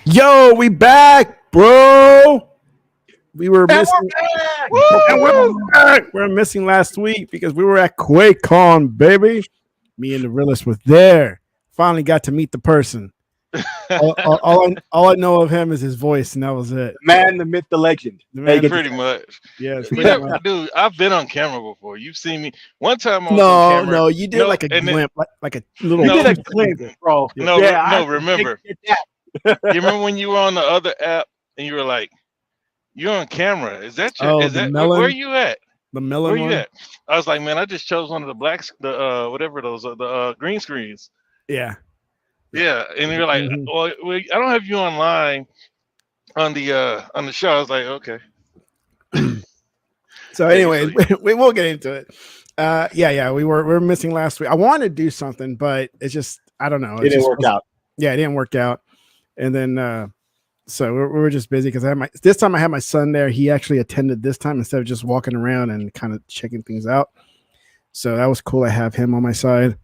Yo, we back, bro. We were missing. We're missing last week because we were at Quakecon, baby. Me and the realist was there. Finally got to meet the person. All I know of him is his voice, and that was it. The man, the myth, the legend. Pretty much. Yes. Dude, I've been on camera before. You've seen me. One time I was on camera. No, you did like a glimpse, like a little. You did a glimpse, bro. Remember. You remember when you were on the other app and you were like, "You're on camera. Is that your? Is that where are you at? The melon. Where you at?" I was like, "Man, I just chose one of the blacks, whatever those the green screens." Yeah. Yeah, and you're like, "Well, I don't have you online on the show." I was like, "Okay." So, anyways, we will get into it. We were missing last week. I wanted to do something, but it's just I don't know. It didn't work out. Yeah, it didn't work out. And then so we were just busy because this time I had my son there. He actually attended this time instead of just walking around and kind of checking things out. So that was cool. I have him on my side,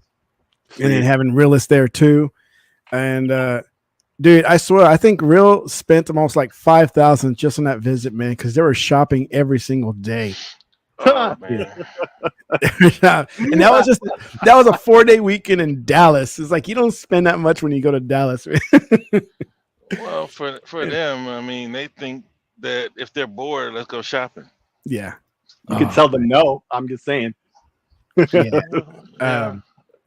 and then having Realist there too. And dude, I swear, I think Real spent almost like $5,000 just on that visit, man, because they were shopping every single day. Oh, man. And that was a 4-day weekend in Dallas. It's like you don't spend that much when you go to Dallas. Well, for them, I mean, they think that if they're bored, let's go shopping. Yeah, you can tell them no. I'm just saying. Yeah.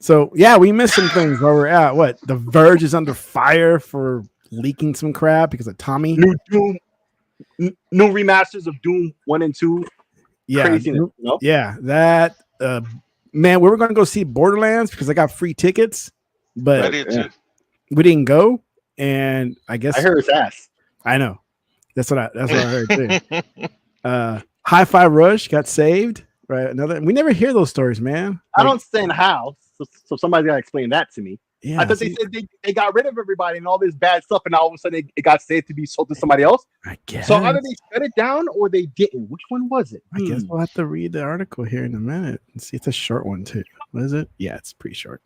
So yeah, we missed some things where we're at. What, the Verge is under fire for leaking some crap because of Tommy. New Doom, new remasters of Doom 1 and 2. Yeah, craziness, yeah. That man, we were gonna go see Borderlands because I got free tickets, but we didn't go. And I guess I heard his ass. I know. That's what I heard too. Hi-Fi Rush got saved. Right. We never hear those stories, man. I don't understand how. So somebody's gotta explain that to me. Yeah, I thought they said they got rid of everybody and all this bad stuff, and all of a sudden it got saved to be sold to somebody else. I guess. So either they shut it down or they didn't. Which one was it? I guess we'll have to read the article here in a minute and see. It's a short one too. What is it? Yeah, it's pretty short.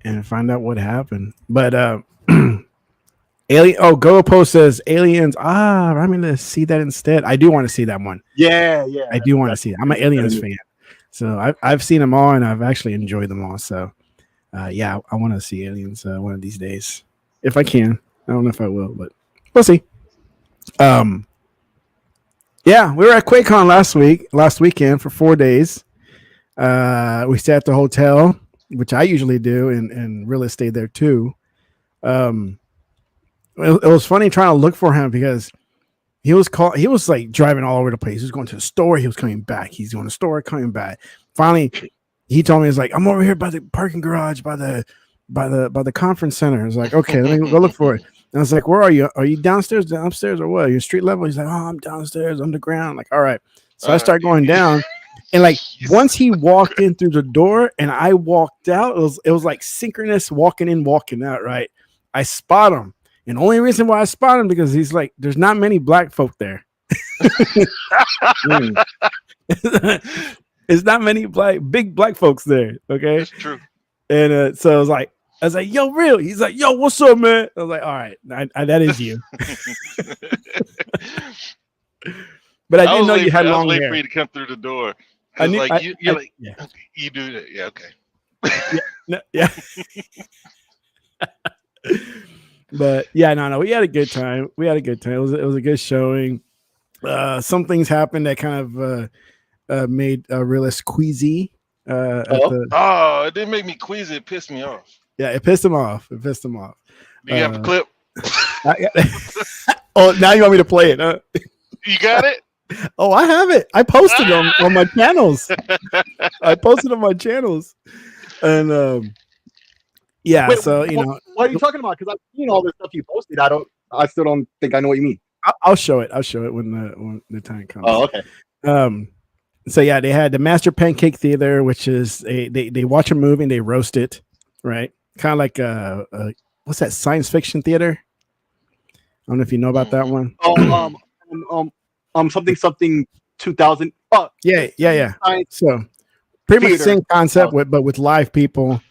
And find out what happened. But Go Post says Aliens. I'm gonna see that instead. I do want to see that one. Yeah. I do want to see it. I'm an Aliens fan. So I've seen them all and I've actually enjoyed them all. So I want to see Aliens one of these days. If I can. I don't know if I will, but we'll see. We were at QuakeCon last weekend for 4 days. We stayed at the hotel, which I usually do, and really stayed there too. It was funny trying to look for him because he was like driving all over the place. He was going to the store. He was coming back. He's going to the store, coming back. Finally, he told me, he's like, I'm over here by the parking garage, by the conference center. I was like, okay, let me go look for it. And I was like, where are you? Are you downstairs, upstairs, or what? Are you street level? He's like, oh, I'm downstairs, underground. I'm like, all right. So I start going down. And like once he walked in through the door and I walked out, it was like synchronous walking in, walking out, right? I spot him. And the only reason why I spot him because he's like, there's not many black folk there. It's not many big black folks there. Okay. That's true. And so I was like, yo, Real. He's like, yo, what's up, man? I was like, all right, that is you. But I didn't know you had long hair. I was waiting for you to come through the door. You do that. Yeah, okay. Yeah. But yeah, no, we had a good time. It was a good showing. Some things happened that kind of made Realist queasy. It didn't make me queasy. It pissed me off. Yeah, it pissed him off. Do you have a clip? Oh, now you want me to play it? Huh? You got it? Oh, I have it. I posted them on my channels. And Wait, so what are you talking about? Because I've seen all this stuff you posted. I still don't think I know what you mean. I'll show it. When the time comes. Oh, okay. So yeah, they had the Master Pancake Theater, which is they watch a movie and they roast it, right? Kind of like what's that, science fiction theater? I don't know if you know about that one. Something 2000. Oh, yeah. So pretty much the same concept, but with live people,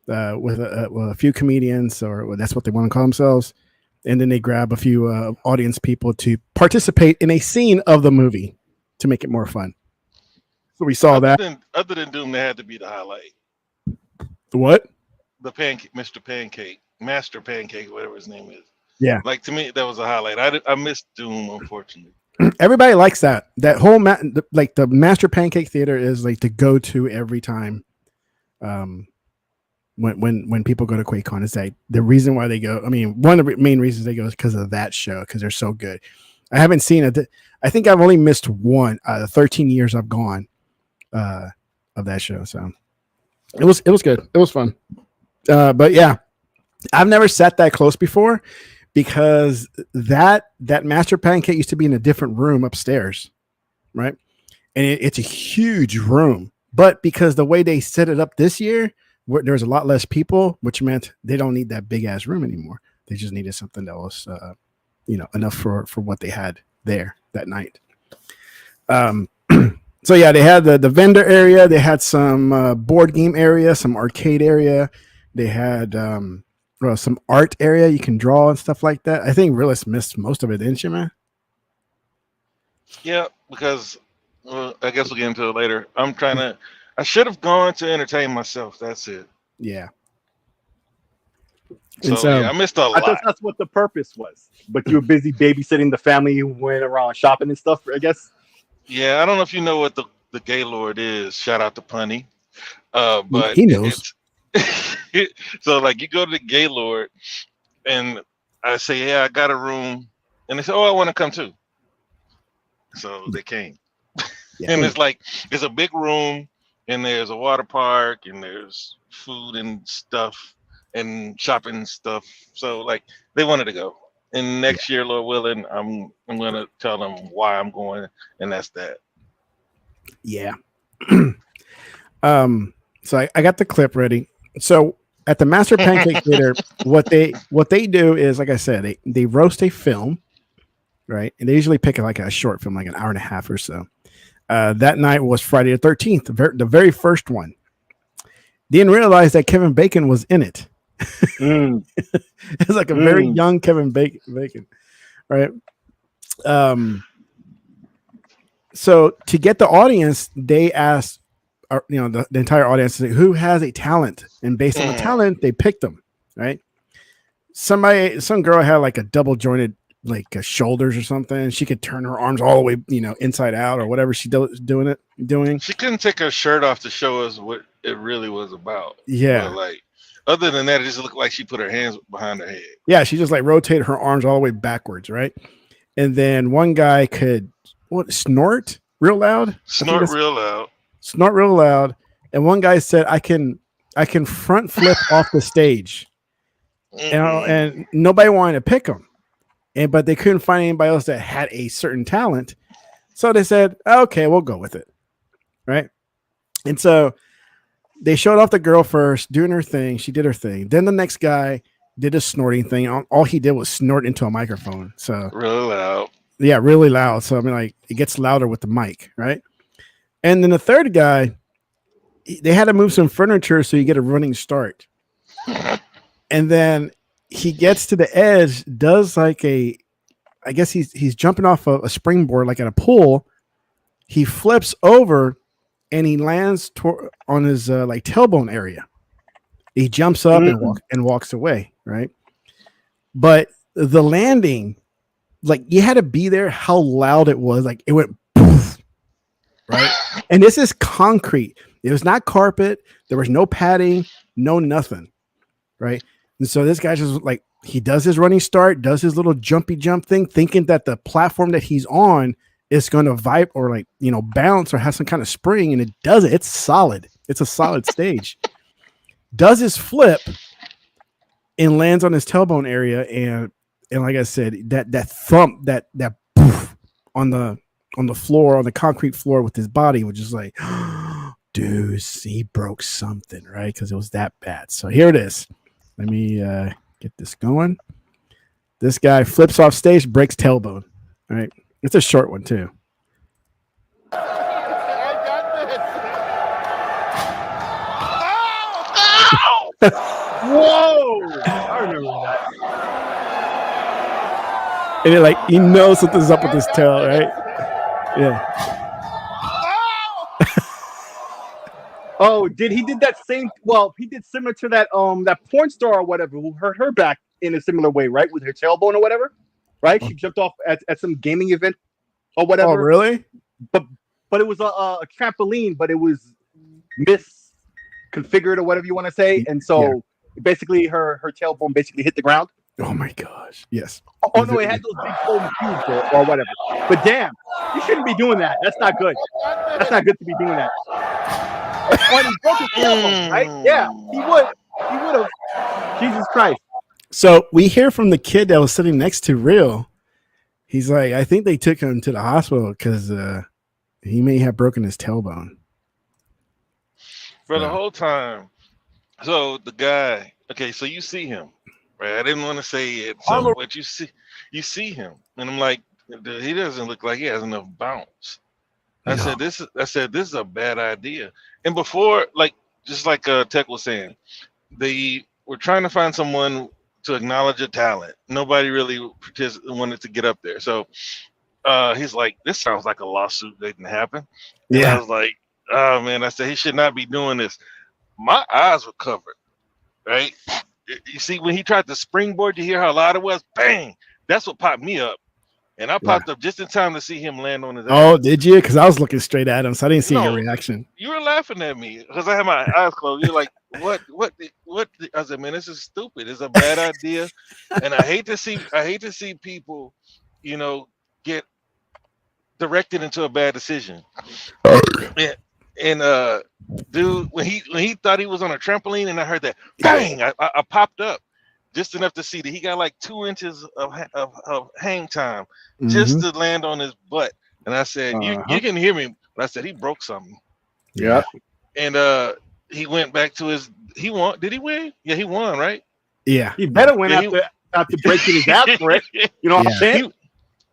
with a few comedians, or that's what they want to call themselves. and then they grab a few audience people to participate in a scene of the movie to make it more fun. So we saw that. Other than Doom, that had to be the highlight. What? The pancake, Mr. Pancake, Master Pancake, whatever his name is. Yeah. Like, to me, that was a highlight. I missed Doom, unfortunately. Everybody likes that. That whole like the Master Pancake Theater is like the go-to every time. When people go to Quakecon, is that the reason why they go? I mean, one of the main reasons they go is because of that show, because they're so good. I haven't seen it. I think I've only missed one. 13 years I've gone of that show, so it was good. It was fun. But yeah, I've never sat that close before because that Master Pancake used to be in a different room upstairs, right? And it's a huge room, but because the way they set it up this year, there's a lot less people, which meant they don't need that big ass room anymore. They just needed something that was, enough for what they had there that night. So yeah, they had the vendor area. They had some board game area, some arcade area. They had some art area you can draw and stuff like that. I think Realist missed most of it, didn't you, man? Yeah, because I guess we'll get into it later. I should have gone to entertain myself. That's it. Yeah. So yeah, I missed a lot. I thought that's what the purpose was. But you were busy babysitting the family. You went around shopping and stuff, I guess. Yeah, I don't know if you know what the Gaylord is. Shout out to Punny. But he knows. So like you go to the Gaylord and I say, yeah, I got a room. And they say, oh, I want to come too. So they came. Yeah. And it's a big room and there's a water park and there's food and stuff and shopping and stuff. So like they wanted to go. And next year, Lord willing, I'm gonna tell them why I'm going, and that's that. Yeah. So I got the clip ready. So at the Master Pancake Theater, what they do is, like I said, they roast a film, right? And they usually pick like a short film, like an hour and a half or so. That night was Friday the 13th, the very first one. Didn't realize that Kevin Bacon was in it. It's like a very young Kevin Bacon, right? So to get the audience, they asked, the entire audience, who has a talent, and based on the talent, they picked them, right? Some girl had like a double jointed shoulders or something. She could turn her arms all the way, inside out or whatever she doing. She couldn't take her shirt off to show us what it really was about. Yeah. But other than that, it just looked like she put her hands behind her head. Yeah, she just rotated her arms all the way backwards, right? And then one guy could snort real loud. Snort real loud. And one guy said, I can front flip off the stage. And nobody wanted to pick him. But they couldn't find anybody else that had a certain talent. So they said, okay, we'll go with it. Right? And so they showed off the girl first, doing her thing. She did her thing. Then the next guy did a snorting thing. All he did was snort into a microphone. So really loud. Yeah, really loud. So I mean, it gets louder with the mic, right? And then the third guy, they had to move some furniture so you get a running start. And then he gets to the edge, does I guess he's jumping off a springboard like at a pool. He flips over and he lands on his tailbone area. He jumps up and walks away, right? But the landing, you had to be there, how loud it was. It went poof, right? And this is concrete. It was not carpet. There was no padding, no nothing, right? And so this guy just he does his running start, does his little jumpy jump thing, thinking that the platform that he's on is going to vibe or bounce or have some kind of spring, and it doesn't. It's solid. It's a solid stage. Does his flip and lands on his tailbone area, and like I said, that thump, that poof on the floor, on the concrete floor with his body, was just dude, he broke something, right? Because it was that bad. So here it is. Let me get this going. This guy flips off stage, breaks tailbone. All right. It's a short one, too. Whoa! I remember that. and it, like you know something's up with his tail, right? Yeah. Oh, he did that same? Well, he did similar to that that porn star or whatever who hurt her back in a similar way, right? With her tailbone or whatever, right? She jumped off at some gaming event or whatever. Oh, really? But it was a trampoline, but it was misconfigured or whatever you want to say, and so basically her tailbone basically hit the ground. Oh my gosh! Yes. Oh no, it had those big foam cubes or whatever. But damn, you shouldn't be doing that. That's not good. That's not good to be doing that. And he broke his tailbone, right? Yeah, he would. He would have. Jesus Christ. So we hear from the kid that was sitting next to Real. He's like, I think they took him to the hospital because he may have broken his tailbone. For the whole time. So the guy, okay, so you see him, right? I didn't want to say it. So what you see him, and I'm like, he doesn't look like he has enough bounce. I said this is a bad idea. And before, like just like Tech was saying, they were trying to find someone to acknowledge a talent. Nobody really wanted to get up there. So he's like, this sounds like a lawsuit that didn't happen. And I was like, oh man, I said he should not be doing this. My eyes were covered, right? You see, when he tried to springboard, you hear how loud it was? Bang! That's what popped me up. And I popped up just in time to see him land on his ass. Oh, did you? Because I was looking straight at him, so I didn't see your reaction. You were laughing at me because I had my eyes closed. You're like, what? I said, man, this is stupid. It's a bad idea. And I hate to see people, you know, get directed into a bad decision. And dude, when he thought he was on a trampoline and I heard that bang, I popped up just enough to see that he got like 2 inches of hang time just to land on his butt. And I said, you can hear me, but I said he broke something. Yeah. And he went back to he won. Did he win? Yeah, he won, right? Yeah. He better win after breaking his ass for it. You know what I'm saying?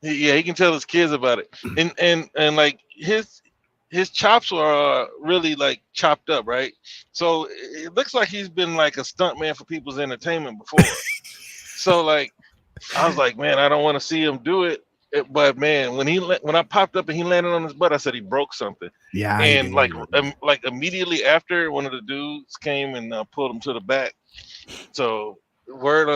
He can tell his kids about it. And like his chops are really like chopped up, right? So it looks like he's been like a stunt man for people's entertainment before. So like, I was like, man, I don't want to see him do it. But man, when I popped up and he landed on his butt, I said he broke something. Yeah. And like immediately after, one of the dudes came and pulled him to the back. So word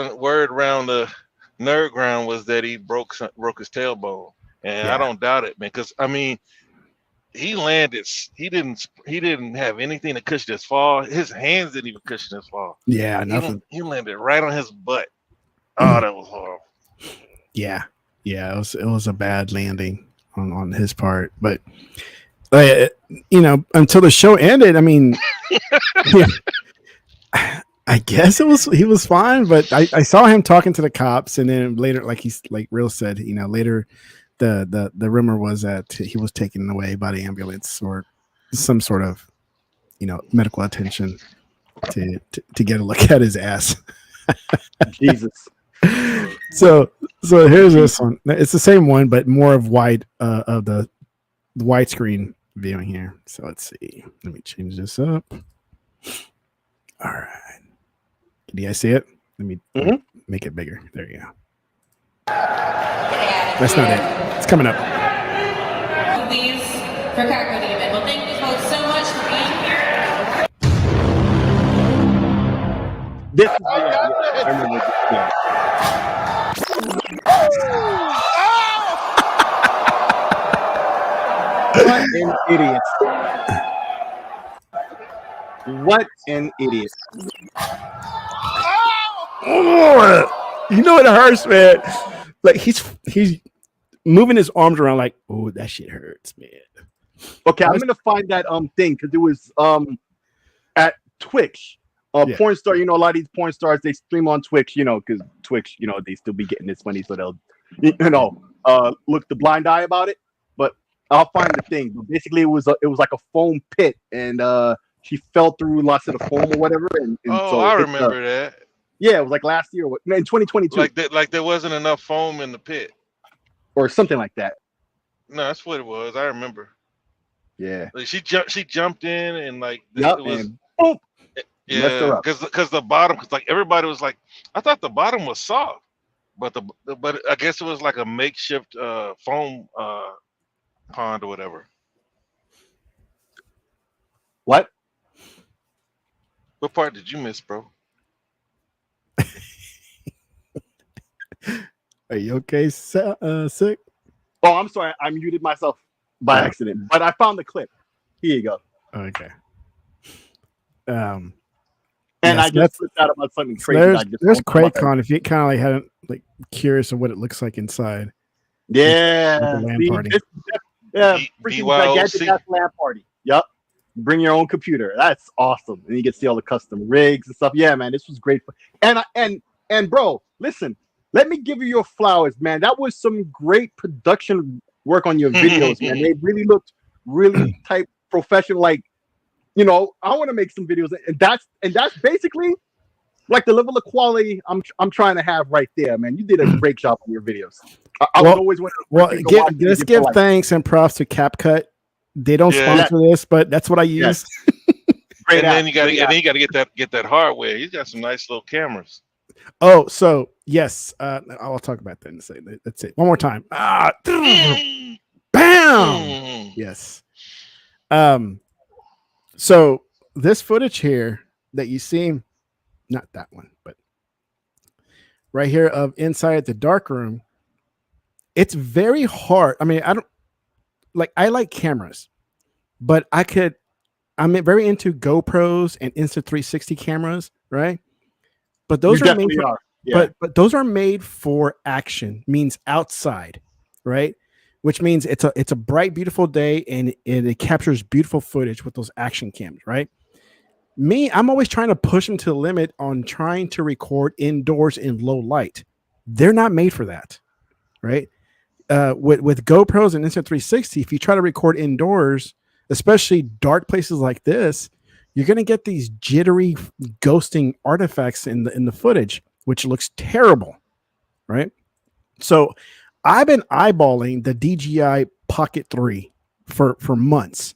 around the nerd ground was that he broke his tailbone, and I don't doubt it, man. Because I mean, he landed. He didn't have anything to cushion his fall. His hands didn't even cushion his fall. Yeah, nothing. He landed right on his butt. Oh, that was horrible. Yeah, it was a bad landing on his part, but until the show ended, I mean, I guess he was fine, but I saw him talking to the cops, and then later, like Real said, later the rumor was that he was taken away by the ambulance or some sort of medical attention to get a look at his ass. Jesus. So here's this one. It's the same one, but more of the widescreen viewing here. So let's see. Let me change this up. All right. Can you guys see it? Let me make it bigger. There you go. That's not it. It's coming up. Please, for Quakecon even. Well, thank you both so much for being here. This is I remember this. Yeah. What an idiot. What an idiot. Oh, you know it hurts, man. Like he's moving his arms around like, oh, that shit hurts, man. Okay, I'm gonna find that thing because it was at Twitch. Porn star, a lot of these porn stars, they stream on Twitch, because Twitch, they still be getting this money, so they'll look the blind eye about it. But I'll find the thing. But basically, it was like a foam pit, and she fell through lots of the foam or whatever. And so I remember that. Yeah, it was like last year, in 2022. Like there wasn't enough foam in the pit, or something like that. No, that's what it was. I remember. Yeah, like she jumped in and like it was. Boom. Yeah, because the bottom, because like everybody was like, I thought the bottom was soft. but I guess it was like a makeshift foam pond or whatever. What? What part did you miss, bro? Are you okay, Sick? Oh, I'm sorry. I muted myself by accident, but I found the clip. Here you go. Okay. And yes, I just flipped out about something crazy. There's Quakecon. If you kind of like hadn't like curious of what it looks like inside. Yeah. Like a LAN party. Freaking gigantic ass LAN party. Yep. Bring your own computer. That's awesome. And you get to see all the custom rigs and stuff. Yeah, man, this was great. And bro, listen, let me give you your flowers, man. That was some great production work on your videos, man. They really looked really type professional. Like, you know, I want to make some videos, and that's basically like the level of quality I'm trying to have right there, man. You did a great job on your videos. I would always want to let's give thanks and props to CapCut. They don't sponsor this, but that's what I use. And then you gotta get that hardware. He's got some nice little cameras. Oh, so yes, I'll talk about that in a second. That's it. One more time. Bam. Yes. So this footage here that you see, not that one, but right here of inside the dark room, it's very hard. I mean, I like cameras, but I'm very into GoPros and Insta360 cameras, right? But those are made for, but those are made for action, means outside, right? Which means it's a bright, beautiful day, and it captures beautiful footage with those action cams, right? I'm always trying to push them to the limit on trying to record indoors in low light. They're not made for that, right? With GoPros and Insta360, if you try to record indoors, especially dark places like this, you're going to get these jittery ghosting artifacts in the footage, which looks terrible, right? So I've been eyeballing the DJI Pocket 3 for months,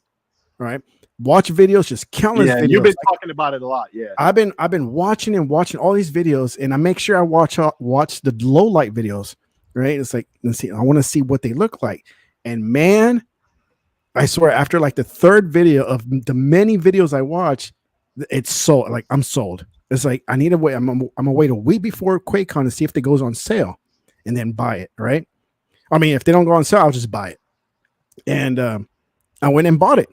right? Watch videos, just countless videos. You've been talking about it a lot, yeah. I've been watching all these videos, and I make sure I watch the low light videos, right? It's like, let's see, I want to see what they look like, and man, I swear, after like the third video of the many videos I watched, it's sold. Like, I'm sold. It's like I need to wait. I'm gonna wait a week before QuakeCon to see if it goes on sale, and then buy it. Right? I mean, if they don't go on sale, I'll just buy it. And I went and bought it.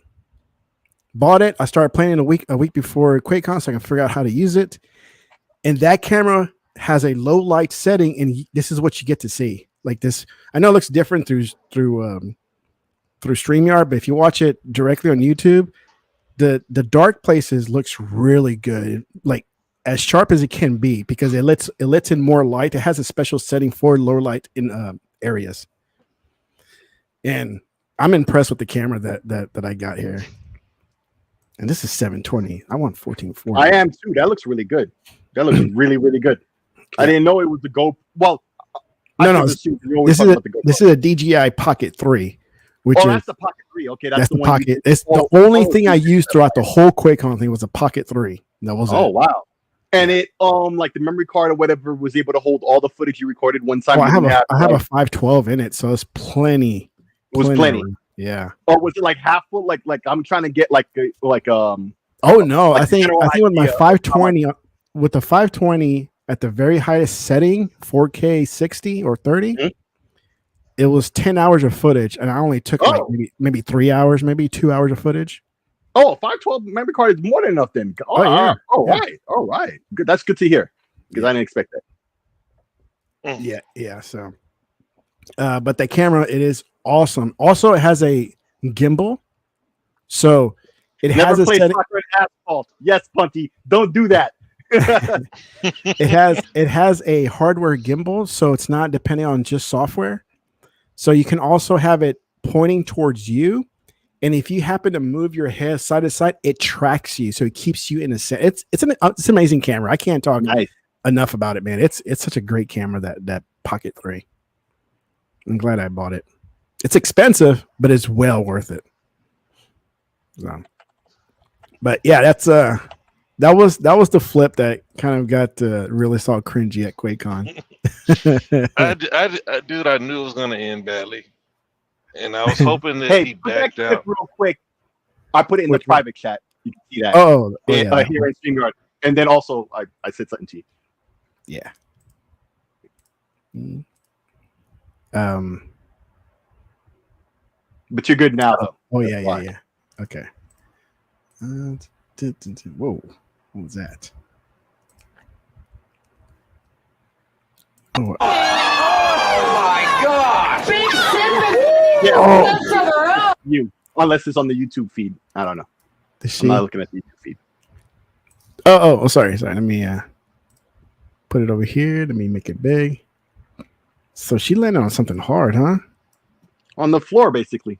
I started playing it a week before QuakeCon, so I can figure out how to use it. And that camera has a low light setting, and this is what you get to see. Like this, I know it looks different through StreamYard, but if you watch it directly on YouTube, the dark places looks really good, like as sharp as it can be, because it lets in more light. It has a special setting for lower light in areas, and I'm impressed with the camera that I got here. And this is 720. I want 1440. I am too. That looks really good. That looks really, really good. Yeah. I didn't know it was the Go. Well, no. This is a DJI Pocket 3. That's the Pocket 3. Okay, that's the one Pocket. It's the only thing I used throughout the whole QuakeCon thing was a Pocket 3. That was it. Wow. And it like the memory card or whatever was able to hold all the footage you recorded one time. Well, I have a 512 in it, so it's plenty. It was plenty. Yeah. Or was it like half full? Like I'm trying to get Oh no, I think with my 520 with the 520 at the very highest setting, 4K 60 or 30. Mm-hmm. It was 10 hours of footage, and I only took like maybe 3 hours, maybe 2 hours of footage. Oh, 512 memory card is more than enough then. Yeah. All right. Good. That's good to hear, because I didn't expect that. Yeah. So, but the camera, it is awesome. Also, it has a gimbal, so it has a setting. Soccer in asphalt. Yes, Punty, don't do that. It has a hardware gimbal, so it's not depending on just software. So you can also have it pointing towards you, and if you happen to move your head side to side, it tracks you, so it keeps you in a set. It's an amazing camera. I can't talk enough about it, man. It's such a great camera, that Pocket 3. I'm glad I bought it. It's expensive, but it's well worth it. So, but yeah, was the flip that kind of got really saw cringy at QuakeCon. Dude, I knew it was gonna end badly, and I was hoping that Hey, he put that backed clip out. real quick. I put it in the Which one? private chat. You can see that. Oh yeah, that Here one. in StreamYard. And then also, I said something to you. Yeah. But you're good now, though. Oh That's yeah, why. yeah. Okay. Whoa, what was that? Oh, Big Yeah, oh, you. Unless it's on the YouTube feed. I don't know. the I'm she. not looking at the YouTube feed. Oh, sorry. Let me put it over here. Let me make it big. So she landed on something hard, huh? On the floor, basically.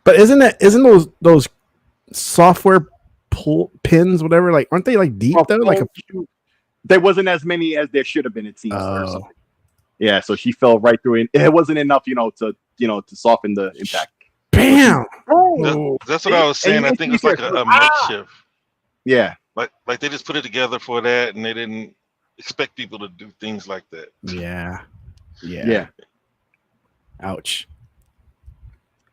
But isn't those software pins, whatever? Like, aren't they like deep though? Like there wasn't as many as there should have been. It seems. Or oh, something. Yeah, so she fell right through it. It wasn't enough, to soften the impact. bam! That's what I was saying. I think it's like a makeshift. Yeah. Like they just put it together for that, and they didn't expect people to do things like that. Yeah. Ouch.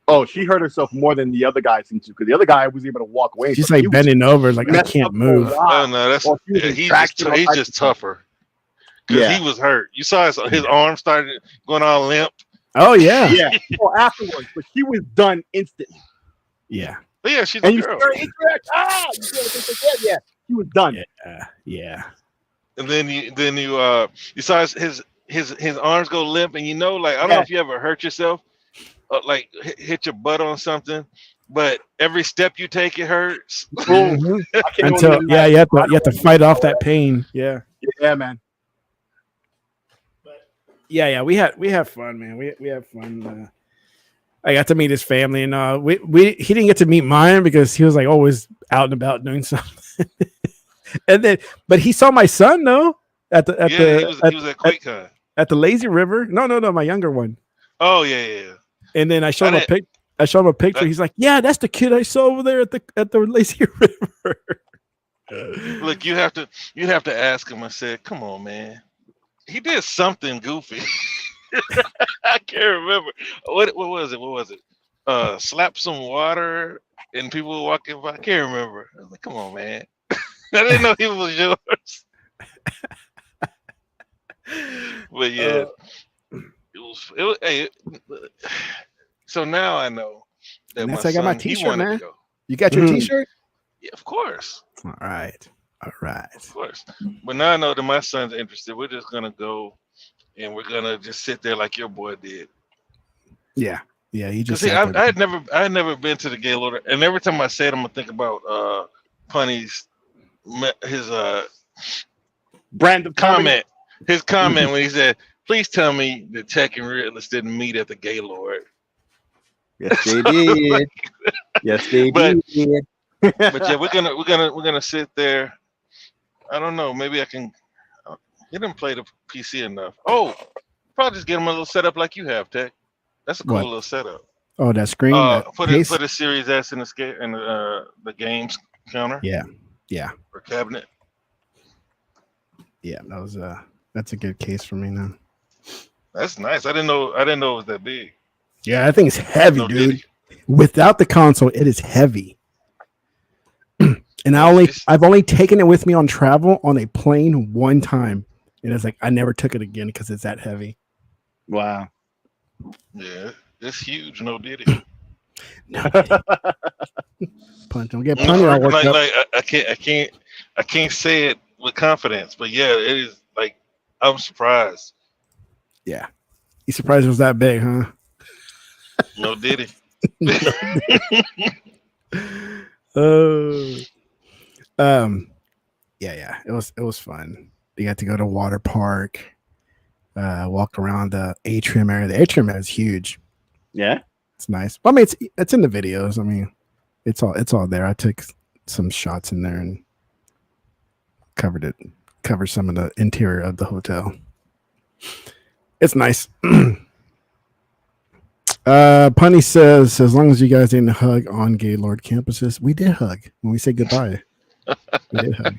Oh, she hurt herself more than the other guy seemed to, because the other guy was able to walk away. She's but like he was bending over, like I messed can't up for a move. while. Oh no, that's Or he was he's traction or just something. tougher. Because Yeah. he was hurt. You saw his arm started going all limp. Oh yeah. Yeah. Well, afterwards, but she was done instantly. Yeah. But yeah, she's And a you girl. see her interact. You see everything like that? Yeah. She was done. Yeah. And then you saw his arms go limp, and like I don't know if you ever hurt yourself, like hit your butt on something, but every step you take it hurts. Mhm. I can't Until even you imagine. have to fight off that pain. Yeah. Yeah, man. Yeah. We had fun, man. We had fun. I got to meet his family, and he didn't get to meet mine because he was like always out and about doing something. But he saw my son though He was at Quakecon. at the lazy river. No, my younger one. Oh yeah. And then I showed him a pic. I showed him a picture. He's like, "Yeah, that's the kid I saw over there at the lazy river." Look, you have to ask him. I said, "Come on, man. He did something goofy." I can't remember. What was it? Slap some water and people were walking by. I can't remember. I was like, "Come on, man." I didn't know he was yours. But yeah, it was. Hey, so now I know that That's my I got my son, he t-shirt, wanted man. to go. You got your t-shirt? Yeah, of course. All right. Of course. But now I know that my son's interested. We're just gonna go and we're gonna just sit there like your boy did. Yeah. You just See, I had never been to the Gaylord, and every time I say it, I'm gonna think about Punny's his Brand of comment. His comment when he said, "Please tell me that Tech and Realist didn't meet at the Gaylord." Yes, they did. Yes, they But- did. But yeah, we're gonna sit there. I don't know. Maybe I can. He didn't play the PC enough. Oh, probably just get him a little setup like you have, Tech. That's a cool What? little setup. Oh, that screen. Put a Series S in the games counter. Yeah. Or cabinet. Yeah, that's a good case for me now. That's nice. I didn't know it was that big. Yeah, I think it's heavy, No dude. diddy. Without the console, it is heavy. And I've only taken it with me on travel on a plane one time, and it's like I never took it again because it's that heavy. Wow. Yeah, it's huge. No diddy. No, punch. Don't get punny all worked up. Like I can't say it with confidence, but yeah, it is like I'm surprised. Yeah, you surprised it was that big, huh? No diddy. Yeah. It was fun. You got to go to water park, walk around the atrium area. The atrium area is huge. Yeah. It's nice. I mean, it's in the videos. I mean, it's all there. I took some shots in there and covered some of the interior of the hotel. It's nice. Punny says, as long as you guys didn't hug on Gaylord campuses, we did hug when we said goodbye. We did hug.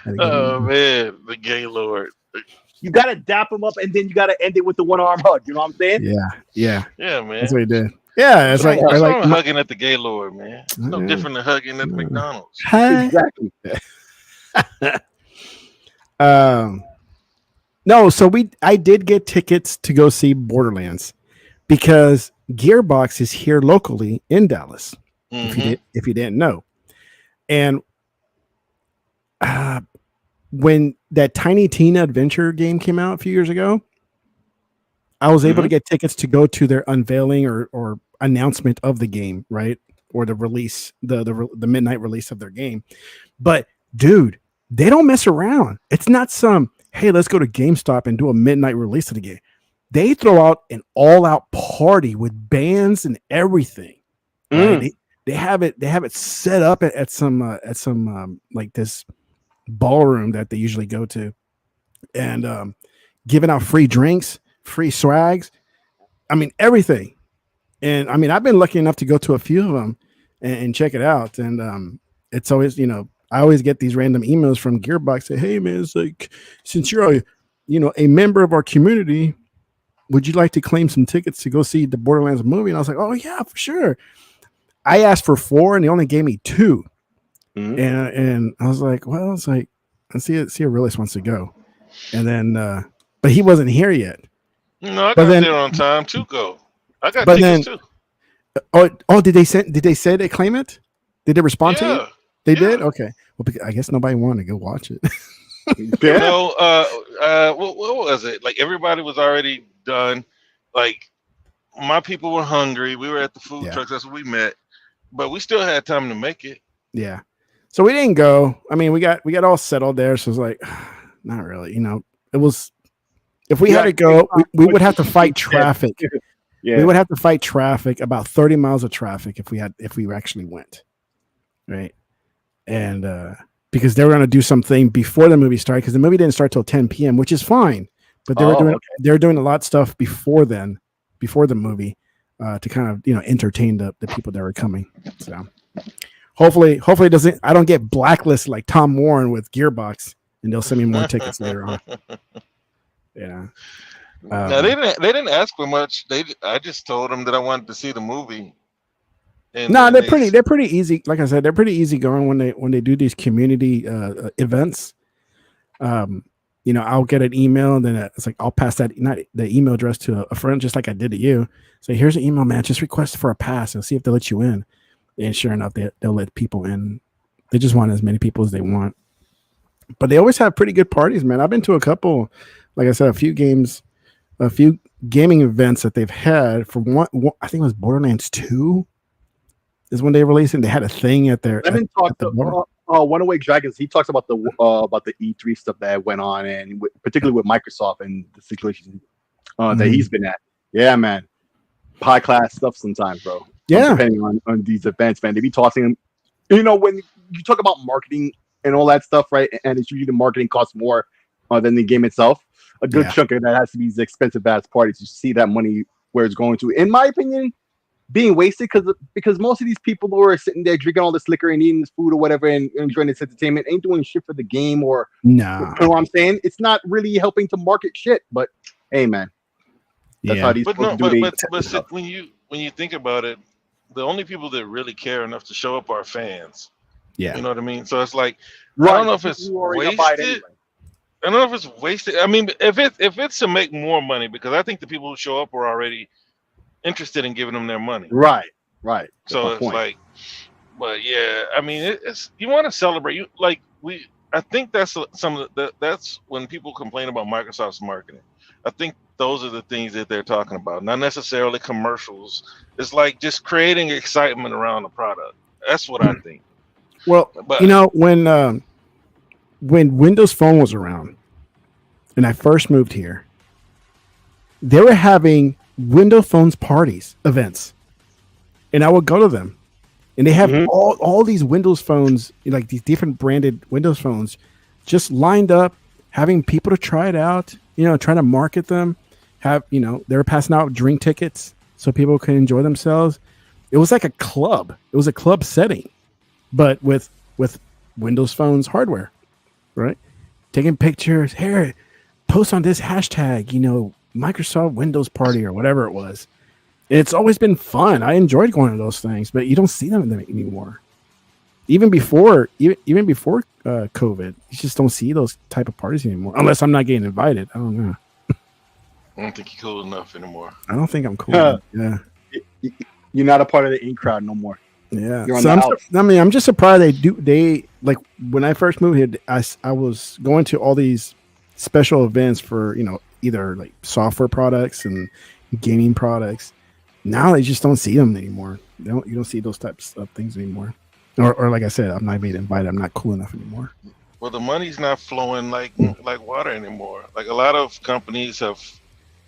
Had a good Oh meeting. man, the gay lord. You gotta dap him up, and then you gotta end it with the one arm hug. You know what I'm saying? Yeah, Yeah, man. that's what he did. Yeah, it's like, What's I wrong with like hugging at the gay lord, man? It's no different than hugging at McDonald's. hi. Exactly. No, so I did get tickets to go see Borderlands because Gearbox is here locally in Dallas. Mhm. If you didn't know, and when that Tiny Tina Adventure game came out a few years ago, I was able to get tickets to go to their unveiling or announcement of the game, right? Or the release, the midnight release of their game. But dude, they don't mess around. It's not some, hey, let's go to GameStop and do a midnight release of the game. They throw out an all-out party with bands and everything. Right? They have it set up at some like this ballroom that they usually go to, and giving out free drinks, free swags. I mean, everything. And I mean, I've been lucky enough to go to a few of them and check it out. And it's always, I always get these random emails from Gearbox say, hey man, it's like, since you're a member of our community, would you like to claim some tickets to go see the Borderlands movie? And I was like, oh yeah, for sure. I asked for 4 and they only gave me 2. And I was like, well, it's like, let's see if Realist wants to go. And then, but he wasn't here yet. No, I got there on time to go. I got tickets too. Oh, did they say they claim it? Did they respond to you? They did? Okay. Well, I guess nobody wanted to go watch it. No, what was it? Like everybody was already done. Like my people were hungry. We were at the food trucks. That's where we met. But we still had time to make it. Yeah. So we didn't go. I mean, we got all settled there. So it was like, not really. It was, if we had to go, we would have to fight traffic. Yeah. We would have to fight traffic, about 30 miles of traffic if we actually went. Right. And because they were going to do something before the movie started, because the movie didn't start till 10 p.m., which is fine. But they were doing a lot of stuff before then, before the movie, to kind of entertain the people that were coming. So hopefully it doesn't. I don't get blacklisted like Tom Warren with Gearbox, and they'll send me more tickets later on. Yeah. No, they didn't ask for much. I just told them that I wanted to see the movie. And no, they're pretty easy. Like I said, they're pretty easy going when they do these community events. I'll get an email, and then it's like I'll pass the email address to a friend, just like I did to you. Say, here's an email, man. Just request for a pass and see if they'll let you in. And sure enough, they'll let people in. They just want as many people as they want. But they always have pretty good parties, man. I've been to a couple, like I said, a few gaming events that they've had. For one, I think it was Borderlands 2 is when they released it. They had a thing at their. I've been talking to One Awake Dragons. He talks about the E3 stuff that went on, and particularly with Microsoft and the situation that he's been at. Yeah, man, high class stuff sometimes, bro. Yeah, depending on these events, man, they be tossing. When you talk about marketing and all that stuff, right? And it's usually the marketing costs more than the game itself. A good chunk of that has to be these expensive ass parties. You see that money where it's going to, in my opinion, being wasted because most of these people who are sitting there drinking all this liquor and eating this food or whatever and enjoying this entertainment ain't doing shit for the game or no. You know what I'm saying? It's not really helping to market shit. But hey, man, that's how these folks do it. But when you think about it, the only people that really care enough to show up are fans. Yeah, you know what I mean. So it's like I don't know if it's wasted. I don't know if it's wasted. I mean, if it's to make more money, because I think the people who show up are already interested in giving them their money. Right. So it's like, but yeah, I mean, it's you want to celebrate. I think that's that's when people complain about Microsoft's marketing. I think those are the things that they're talking about, not necessarily commercials. It's like just creating excitement around the product. That's what I think. Well, but when Windows Phone was around and I first moved here, they were having Windows Phones parties, events, and I would go to them, and they have all these Windows Phones, like these different branded Windows Phones, just lined up, having people to try it out, trying to market them. They were passing out drink tickets so people could enjoy themselves. It was like a club. It was a club setting, but with with Windows Phone's hardware, right? Taking pictures, here, post on this hashtag, Microsoft Windows Party or whatever it was. It's always been fun. I enjoyed going to those things, but you don't see them anymore. Even before COVID, you just don't see those type of parties anymore. Unless I'm not getting invited. I don't know. I don't think you're cool enough anymore. I don't think I'm cool enough. Yeah. You're not a part of the in crowd no more. Yeah. You're on So the I'm just surprised they like when I first moved here, I was going to all these special events for, either like software products and gaming products. Now they just don't see them anymore. You don't see those types of things anymore. Or like I said, I'm not being invited. I'm not cool enough anymore. Well, the money's not flowing like water anymore. Like a lot of companies have,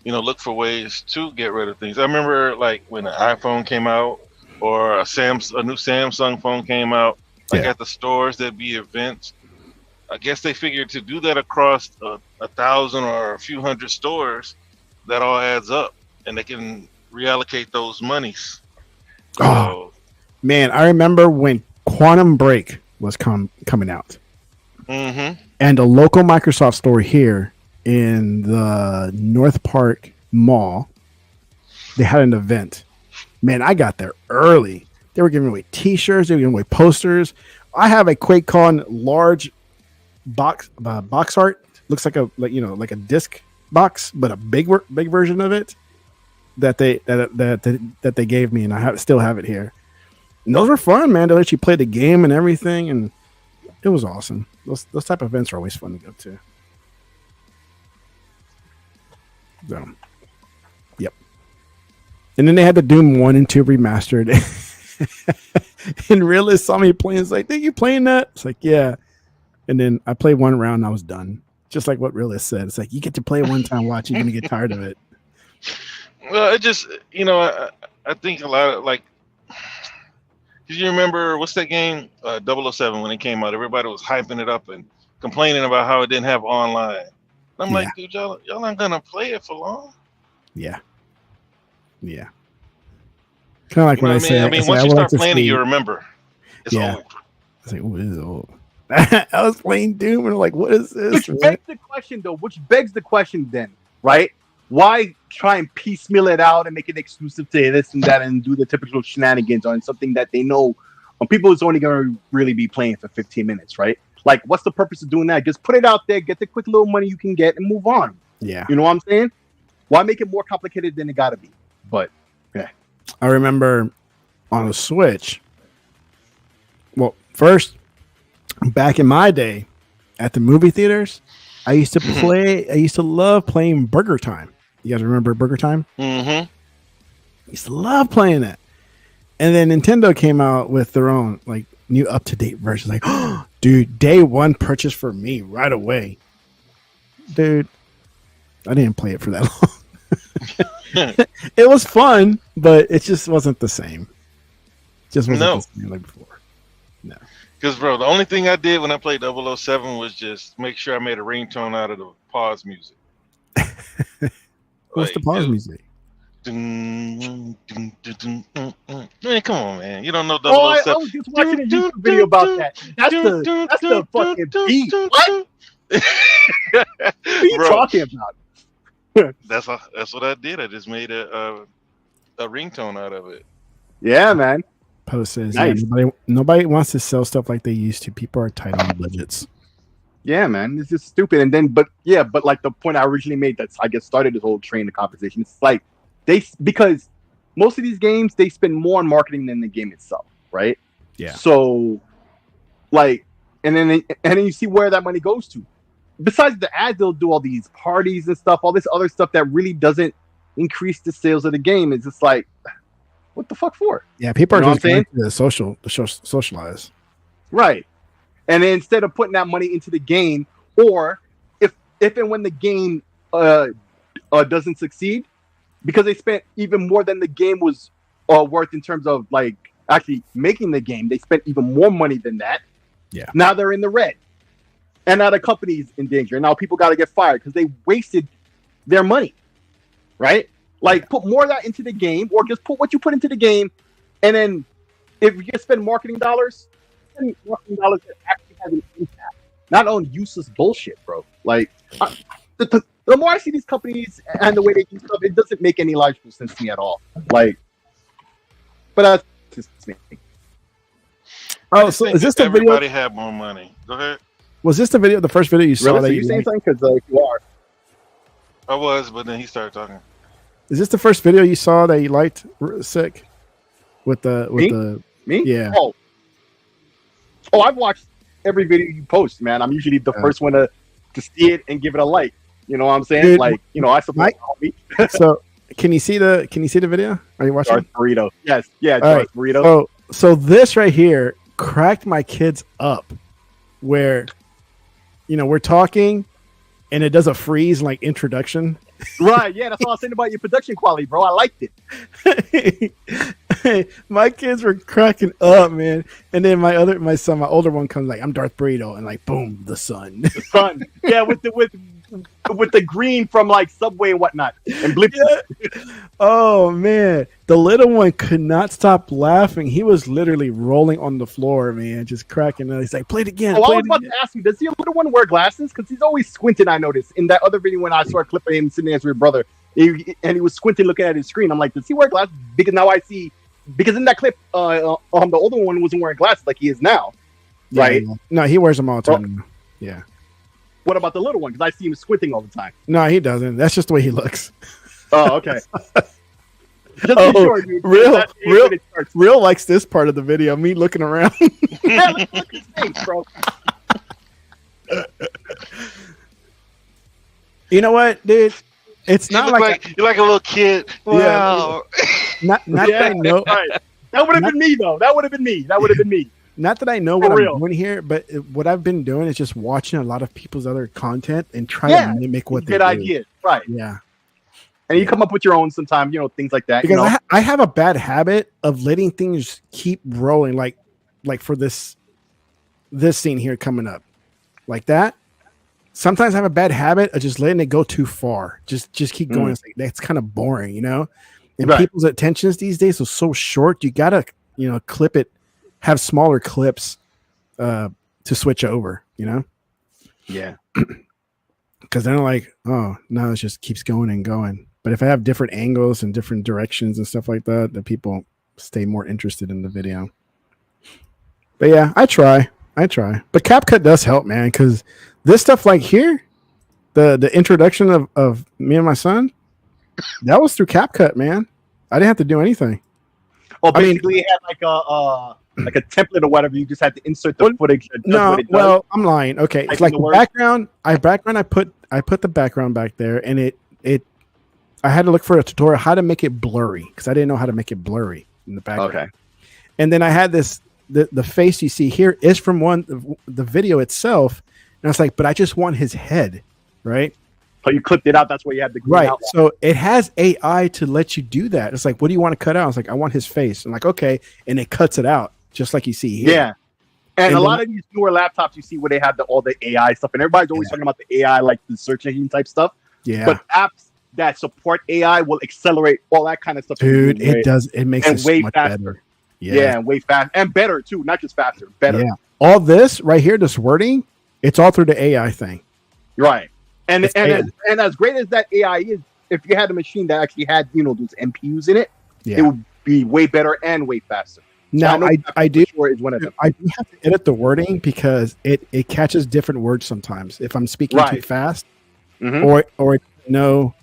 looked for ways to get rid of things. I remember like when the iPhone came out or a new Samsung phone came out, like at the stores, there'd be events. I guess they figured to do that across 1,000 or a few hundred stores, that all adds up and they can reallocate those monies. Oh, man, I remember when Quantum Break was coming out. Mm-hmm. And a local Microsoft store here in the North Park Mall, they had an event. Man, I got there early. They were giving away T-shirts. They were giving away posters. I have a Quakecon large box art. Looks like a disc box, but a big version of it that they gave me, and I still have it here. And those were fun, man. They let you play the game and everything, and it was awesome. Those type of events are always fun to go to. So, yep. And then they had the Doom 1 and 2 remastered. And Realist saw me playing. It's like, think you playing that? It's like, yeah. And then I played one round and I was done. Just like what Realist said. It's like, you get to play one time, watch, you're going to get tired of it. Well, it just, I think a lot of like, do you remember what's that game, 007, when it came out? Everybody was hyping it up and complaining about how it didn't have online. I'm like, dude, y'all aren't gonna play it for long. Yeah. Kind of like when I say, once you start playing it, you remember. It's old. I was like, what is old? I was playing Doom and I'm like, what is this? Which begs the question then, right? Why try and piecemeal it out and make it exclusive to this and that and do the typical shenanigans on something that they know people is only going to really be playing for 15 minutes, right? Like, what's the purpose of doing that? Just put it out there, get the quick little money you can get, and move on. Yeah. You know what I'm saying? Why make it more complicated than it got to be? But, yeah. I remember on a Switch, well, first, back in my day, at the movie theaters, I used to love playing Burger Time. You guys remember Burger Time? Mm-hmm. I used to love playing it. And then Nintendo came out with their own like new up-to-date version. Like, oh, dude, day one purchase for me right away. Dude, I didn't play it for that long. It was fun, but it just wasn't the same. Just wasn't the same like before. No. Because, bro, the only thing I did when I played 007 was just make sure I made a ringtone out of the pause music. What's the pause music? Man, come on, man. You don't know 007. I was just watching a YouTube video about that. That's the fucking beat. What? What are you talking about? That's what I did. I just made a ringtone out of it. Yeah, man. Post says, nice. Nobody wants to sell stuff like they used to. People are tight on budgets. Yeah, man, it's just stupid. And then, but like the point I originally made, that's I guess started this whole train of conversation. It's like because most of these games they spend more on marketing than the game itself, right? Yeah. So, like, and then you see where that money goes to. Besides the ads, they'll do all these parties and stuff, all this other stuff that really doesn't increase the sales of the game. It's just like, what the fuck for? Yeah, people are just going to socialize. Right. And then instead of putting that money into the game, or if and when the game doesn't succeed, because they spent even more than the game was worth in terms of like actually making the game, they spent even more money than that. Yeah. Now they're in the red. And now the company's in danger. Now people got to get fired because they wasted their money. Right? Like, put more of that into the game, or just put what you put into the game, and then if you spend marketing dollars, spending marketing dollars that actually has an impact, not on useless bullshit, bro. Like, the more I see these companies and the way they do stuff, it doesn't make any logical sense to me at all. Like, but that's just me. Oh, so is this the video? Everybody had more money. Go ahead. Was this the first video you saw? Really? That So you saying something? Because you are. I was, but then he started talking. Is this the first video you saw that you liked? Sick. With the Me? Yeah. Oh, I've watched every video you post, man. I'm usually the first one to see it and give it a like. You know what I'm saying? Dude, like, you know, I support me. So can you see the video? Are you watching? Darth Burrito. Yes. Yeah, All Darth Burrito. So this right here cracked my kids up where, you know, we're talking and it does a freeze like introduction. Right, yeah, that's all I was saying about your production quality, bro. I liked it. My kids were cracking up, man. And then my older one comes like, I'm Darth Burrito, and like, boom, the sun. The sun. Yeah, with the green from like Subway and whatnot. And blip. Yeah. Oh man. The little one could not stop laughing. He was literally rolling on the floor, man, just cracking up. He's like, play it again. I was about to ask you, does the little one wear glasses? Because he's always squinting, I noticed. In that other video when I saw a clip of him sitting next to his brother, and he was squinting looking at his screen. I'm like, does he wear glasses? Because now I see, because in that clip, the older one wasn't wearing glasses like he is now. Right? Yeah. No, he wears them all the time. Yeah. What about the little one? Because I see him squinting all the time. No, he doesn't. That's just the way he looks. Oh, okay. Just be sure, dude. Real likes this part of the video. Me looking around. Yeah, look at his face, bro. You know what, dude? It's not like you're like a little kid. Wow. Yeah. Not that I know. Right. That would have been me, though. That would have been me. Not that I know what I'm doing here, but what I've been doing is just watching a lot of people's other content and trying to mimic what they do. Good ideas, right? Yeah. And you come up with your own sometimes, you know, things like that. Because you know? I have a bad habit of letting things keep rolling, like for this scene here coming up, like that. Sometimes I have a bad habit of just letting it go too far. Just keep going. It's like, that's kind of boring, you know. And people's attentions these days are so short. You gotta, you know, clip it, have smaller clips to switch over, you know. Yeah. Because then like, oh no, it just keeps going and going. But if I have different angles and different directions and stuff like that, then people stay more interested in the video. But yeah, I try. But CapCut does help, man, because this stuff like here, the introduction of me and my son, that was through CapCut, man. I didn't have to do anything. Oh, basically it had like a template or whatever. You just had to insert the footage. No, well, I'm lying. Okay, it's like the background. I put the background back there, and I had to look for a tutorial how to make it blurry because I didn't know how to make it blurry in the background. Okay, and then I had the face you see here is from the video itself, and I was like, but I just want his head, right? So you clipped it out. That's why you had the green outline. So it has AI to let you do that. It's like, what do you want to cut out? I was like, I want his face. I'm like, okay, and it cuts it out just like you see here. Yeah, and a lot of these newer laptops you see where they have all the AI stuff, and everybody's always talking about the AI, like the search engine type stuff. Yeah, but apps that support AI will accelerate all that kind of stuff. Dude, it does. It makes it way much better. Yeah, and way fast and better too. Not just faster, better. Yeah, all this right here, this wording, it's all through the AI thing. Right. And as great as that AI is, if you had a machine that actually had, you know, those NPUs in it, it would be way better and way faster. Now, so I do. Sure is one of them. I do have to edit the wording because it catches different words sometimes. If I'm speaking too fast, or no,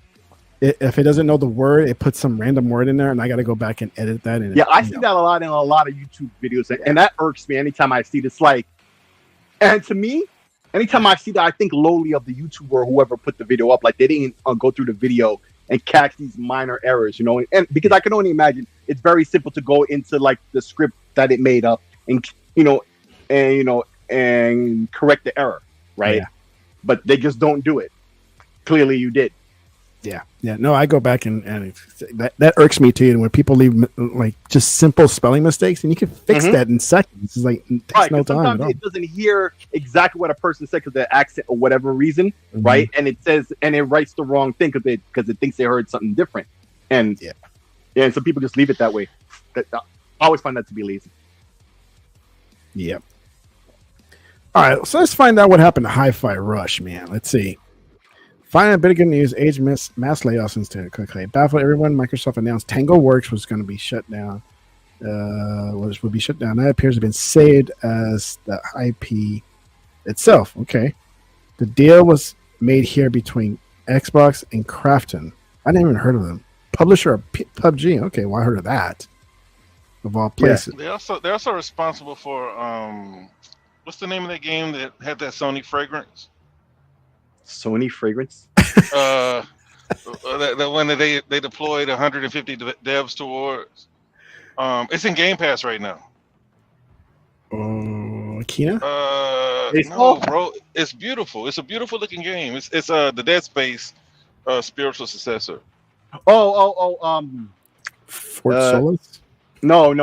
if it doesn't know the word, it puts some random word in there, and I got to go back and edit that. And I see that a lot in a lot of YouTube videos, and that irks me anytime I see this. Like, and to me, anytime I see that, I think lowly of the YouTuber or whoever put the video up. Like, they didn't go through the video and catch these minor errors, you know. And because I can only imagine it's very simple to go into like the script that it made up and and correct the error, right? Yeah. But they just don't do it. Clearly, you did. Yeah. No, I go back and that irks me too. And when people leave like just simple spelling mistakes, and you can fix that in seconds. It's like it takes no time. Sometimes it doesn't hear exactly what a person said because the accent or whatever reason, right? And it says and it writes the wrong thing because it thinks they heard something different. And and some people just leave it that way. I always find that to be lazy. Yep. All right, so let's find out what happened to Hi-Fi Rush, man. Let's see. Finally, a bit of good news. Age mass layoffs instead. Quickly baffled everyone. Microsoft announced Tango Works was going to be shut down. Would be shut down. That appears to have been saved as the IP itself. Okay, the deal was made here between Xbox and Krafton. I didn't even heard of them. Publisher of PUBG. Okay, well I heard of that. Of all places, they're also responsible for what's the name of that game that had that Sony fragrance? Sony fragrance. That one that they deployed 150 devs towards. It's in Game Pass right now. Kina? No, bro. It's beautiful. It's a beautiful looking game. It's the Dead Space spiritual successor. Fort Solis? No.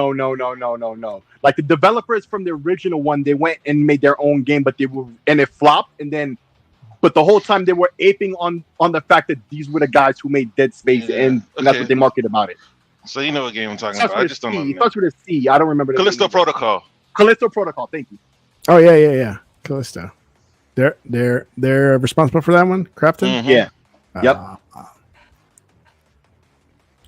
Like the developers from the original one, they went and made their own game, but it flopped, but the whole time they were aping on the fact that these were the guys who made Dead Space, and that's what they marketed about it. So you know what game I'm talking about. I just don't know. It starts with a C. I don't remember. Callisto Protocol. Callisto Protocol. Thank you. Oh yeah. Callisto. They're responsible for that one, Krafton? Mm-hmm. Yeah. Yep.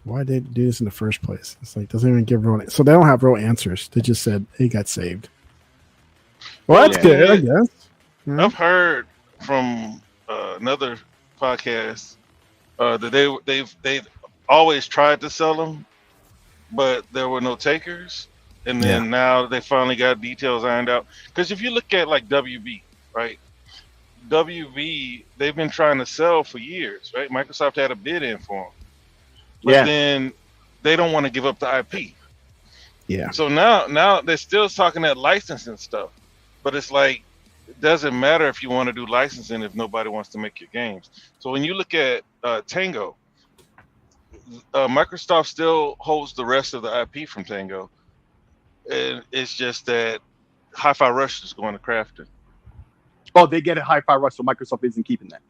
Why did they do this in the first place? It's like doesn't even give real. So they don't have real answers. They just said it got saved. Well, that's good, I guess. Yeah. I've heard from another podcast that they've always tried to sell them, but there were no takers. And then now they finally got details ironed out. Because if you look at like WB, right? WB, they've been trying to sell for years, right? Microsoft had a bid in for them. But then they don't want to give up the IP. Yeah. So now they're still talking that licensing stuff. But it's like, it doesn't matter if you want to do licensing if nobody wants to make your games. So when you look at Tango, Microsoft still holds the rest of the IP from Tango. And it's just that Hi-Fi Rush is going to Krafton. Oh, they get a Hi-Fi Rush, so Microsoft isn't keeping that.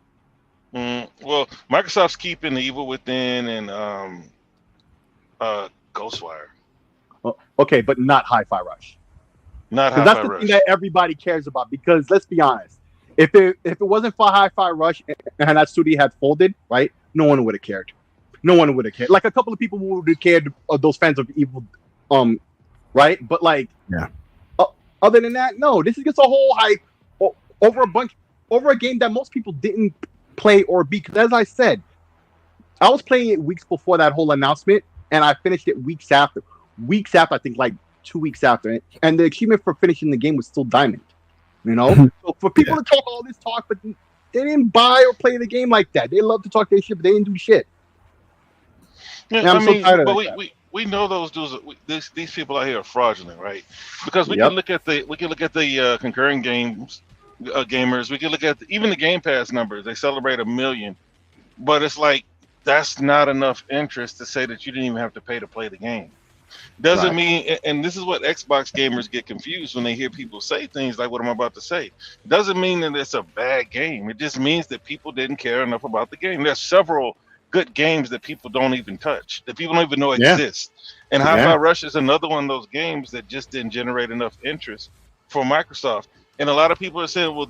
Well, Microsoft's keeping the Evil Within and Ghostwire. Okay, but not Hi-Fi Rush. Not Hi-Fi That's the Rush. thing that everybody cares about. Because let's be honest, if it wasn't for Hi-Fi Rush and that studio had folded, right, no one would have cared. No one would have cared. Like a couple of people would have cared. Those fans of Evil, right? But like, other than that, no. This is just a whole hype over a game that most people didn't play or beat. Because as I said, I was playing it weeks before that whole announcement, and I finished it weeks after. I think like 2 weeks after, and the achievement for finishing the game was still diamond. You know, so for people to talk all this talk, but they didn't buy or play the game like that. They love to talk their shit, but they didn't do shit. Yeah, I mean, but we know those dudes. These people out here are fraudulent, right? Because we can look at the concurrent games, gamers. We can look at even the Game Pass numbers. They celebrate 1 million, but it's like that's not enough interest to say that you didn't even have to pay to play the game. Doesn't mean, and this is what Xbox gamers get confused when they hear people say things like what I'm about to say. Doesn't mean that it's a bad game. It just means that people didn't care enough about the game. There's several good games that people don't even touch, that people don't even know exist. And Hi-Fi Rush is another one of those games that just didn't generate enough interest for Microsoft. And a lot of people are saying, well,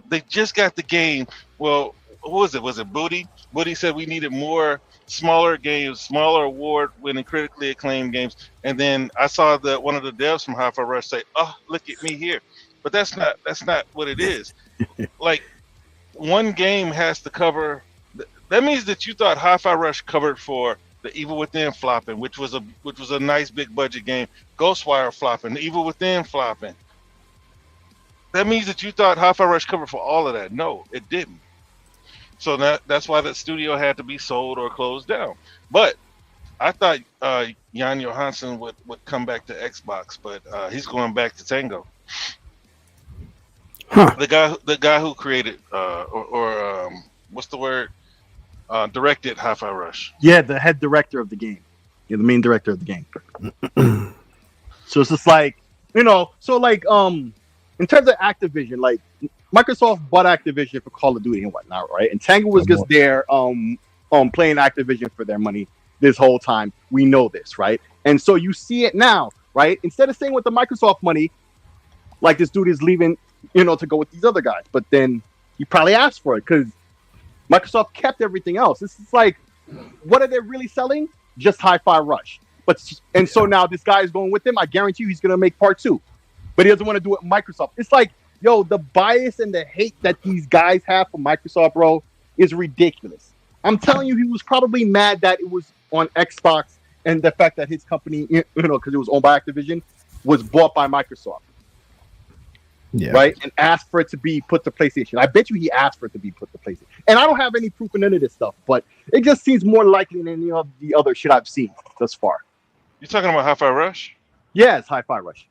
they just got the game. Well, what was it? Was it Booty? Booty said we needed more smaller games, smaller award-winning, critically acclaimed games. And then I saw that one of the devs from Hi-Fi Rush say, "Oh, look at me here." But that's not what it is. Like, one game has to cover. That means that you thought Hi-Fi Rush covered for the Evil Within flopping, which was a nice big budget game. Ghostwire flopping, the Evil Within flopping. That means that you thought Hi-Fi Rush covered for all of that. No, it didn't. So that's why that studio had to be sold or closed down. But I thought Jan Johansson would come back to Xbox, but he's going back to Tango. Huh. The guy who created what's the word? Directed Hi-Fi Rush. Yeah, the head director of the game. Yeah, the main director of the game. So it's just like, so like in terms of Activision, like Microsoft bought Activision for Call of Duty and whatnot, right? And Tango was just there playing Activision for their money this whole time. We know this, right? And so you see it now, right? Instead of staying with the Microsoft money, like this dude is leaving to go with these other guys. But then he probably asked for it because Microsoft kept everything else. This is like, what are they really selling? Just Hi-Fi Rush. So now this guy is going with him. I guarantee you he's going to make part 2. But he doesn't want to do it with Microsoft. It's like, yo, the bias and the hate that these guys have for Microsoft, bro, is ridiculous. I'm telling you, he was probably mad that it was on Xbox and the fact that his company, because it was owned by Activision, was bought by Microsoft. Yeah. Right? And asked for it to be put to PlayStation. I bet you he asked for it to be put to PlayStation. And I don't have any proof of none of this stuff, but it just seems more likely than any of the other shit I've seen thus far. You talking about Hi-Fi Rush? Yeah, it's Hi-Fi Rush.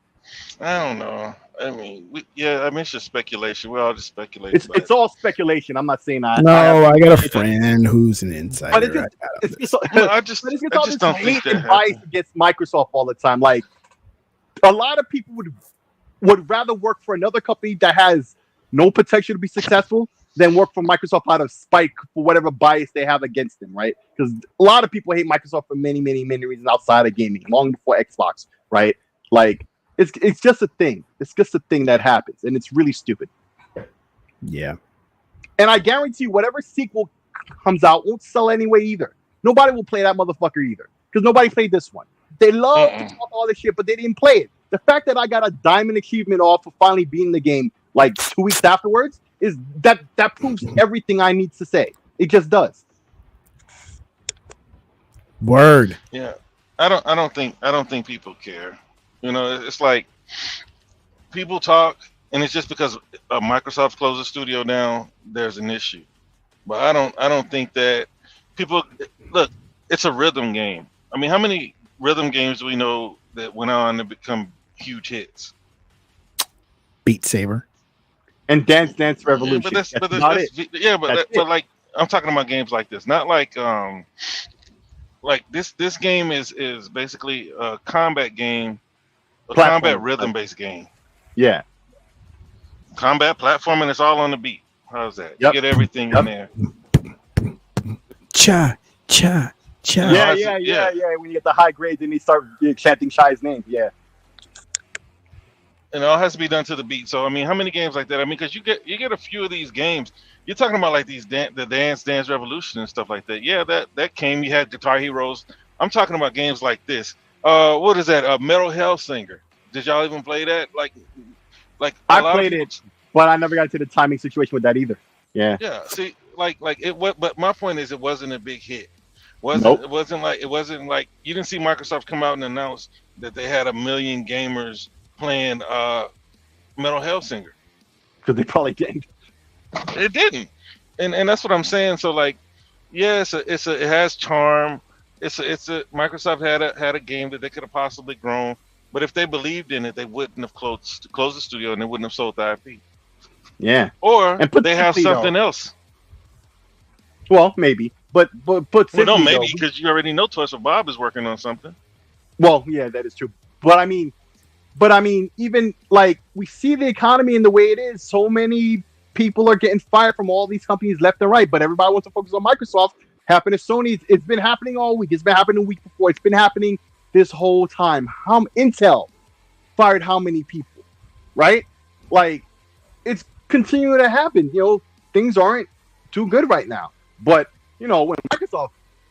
I don't know. I mean, it's just speculation. We're all just speculating. It's all speculation. I'm not saying that. No, I got a friend who's an insider. But I just don't think that bias against Microsoft all the time. Like, a lot of people would rather work for another company that has no potential to be successful than work for Microsoft out of spite for whatever bias they have against them, right? Because a lot of people hate Microsoft for many, many, many reasons outside of gaming, long before Xbox, right? Like, it's just a thing. It's just a thing that happens, and it's really stupid. Yeah. And I guarantee you, whatever sequel comes out won't sell anyway either. Nobody will play that motherfucker either, because nobody played this one. They love to talk all this shit, but they didn't play it. The fact that I got a diamond achievement off of finally beating the game like 2 weeks afterwards is that proves everything I need to say. It just does. Word. Yeah. I don't think people care. It's like people talk, and it's just because Microsoft closed the studio down, there's an issue. But I don't think that people look. It's a rhythm game. I mean, how many rhythm games do we know that went on to become huge hits? Beat Saber and Dance Revolution. Yeah, but like I'm talking about games like this, not like this game is basically a combat game. A combat rhythm-based game. Yeah. Combat platforming, it's all on the beat. How's that? You get everything in there. Cha. Yeah. When you get the high grades and you start chanting Shy's name. Yeah. And it all has to be done to the beat. So, I mean, how many games like that? I mean, because you get a few of these games. You're talking about like these the Dance Revolution and stuff like that. Yeah, that came. You had Guitar Heroes. I'm talking about games like this. What is that? Metal Hellsinger. Did y'all even play that? Like I played it, but I never got to the timing situation with that either. Yeah. Yeah. See, like it. But my point is, it wasn't a big hit. It wasn't like you didn't see Microsoft come out and announce that they had 1 million gamers playing Metal Hellsinger. Because they probably didn't. It didn't, and that's what I'm saying. So like, yeah, it has charm. Microsoft had a game that they could have possibly grown, but if they believed in it, they wouldn't have closed the studio and they wouldn't have sold the IP. Yeah. Or they have something else. Well, maybe, but no, maybe because you already know Toys for Bob is working on something. Well, yeah, that is true. But I mean, even like we see the economy and the way it is, so many people are getting fired from all these companies left and right, but everybody wants to focus on Microsoft. Happened to Sony. It's been happening all week. It's been happening a week before. It's been happening this whole time. Intel fired how many people, right? Like, it's continuing to happen. Things aren't too good right now. But, when Microsoft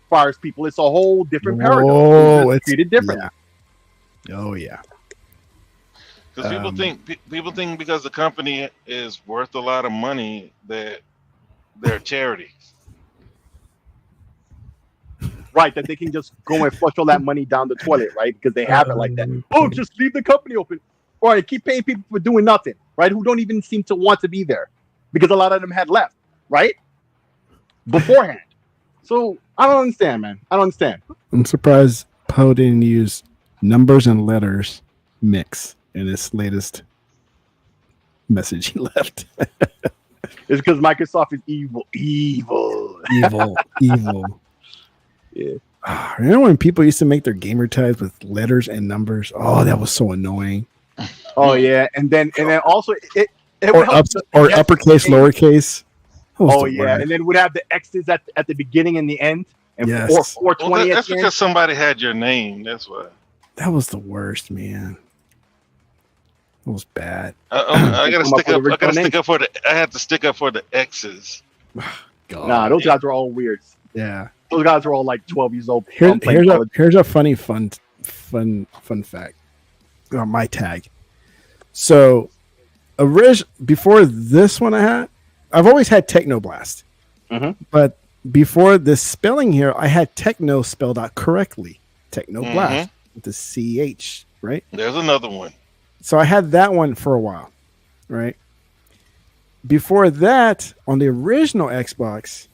fires people, it's a whole different paradigm. Oh, it's treated differently. Yeah. Oh, yeah. Because people think because the company is worth a lot of money that they're a charity. Right, that they can just go and flush all that money down the toilet, right? Because they have it like that. Oh, just leave the company open. Or they keep paying people for doing nothing, right? Who don't even seem to want to be there. Because a lot of them had left, right? Beforehand. So, I don't understand, man. I don't understand. I'm surprised Poe didn't use numbers and letters mix in his latest message he left. It's because Microsoft is evil. Yeah. Remember when people used to make their gamer tags with letters and numbers? Oh, that was so annoying. Oh yeah, and then also it or uppercase, lowercase. Oh yeah, and then would have the X's at the beginning and the end, and yes. 420. That's because somebody had your name. That's why. That was the worst, man. It was bad. I gotta Come up stick up. with I gotta original stick up for the. I had to stick up for the X's. God. Nah, those guys were all weird. Yeah. Those guys were all like 12 years old. Here's playing college. a funny fun fact on my tag. So, before this one, I've always had TEKNOBLAST, but before this spelling here, I had techno spelled out correctly. TEKNOBLAST with the CH, right? There's another one. So I had that one for a while, right? Before that, on the original Xbox,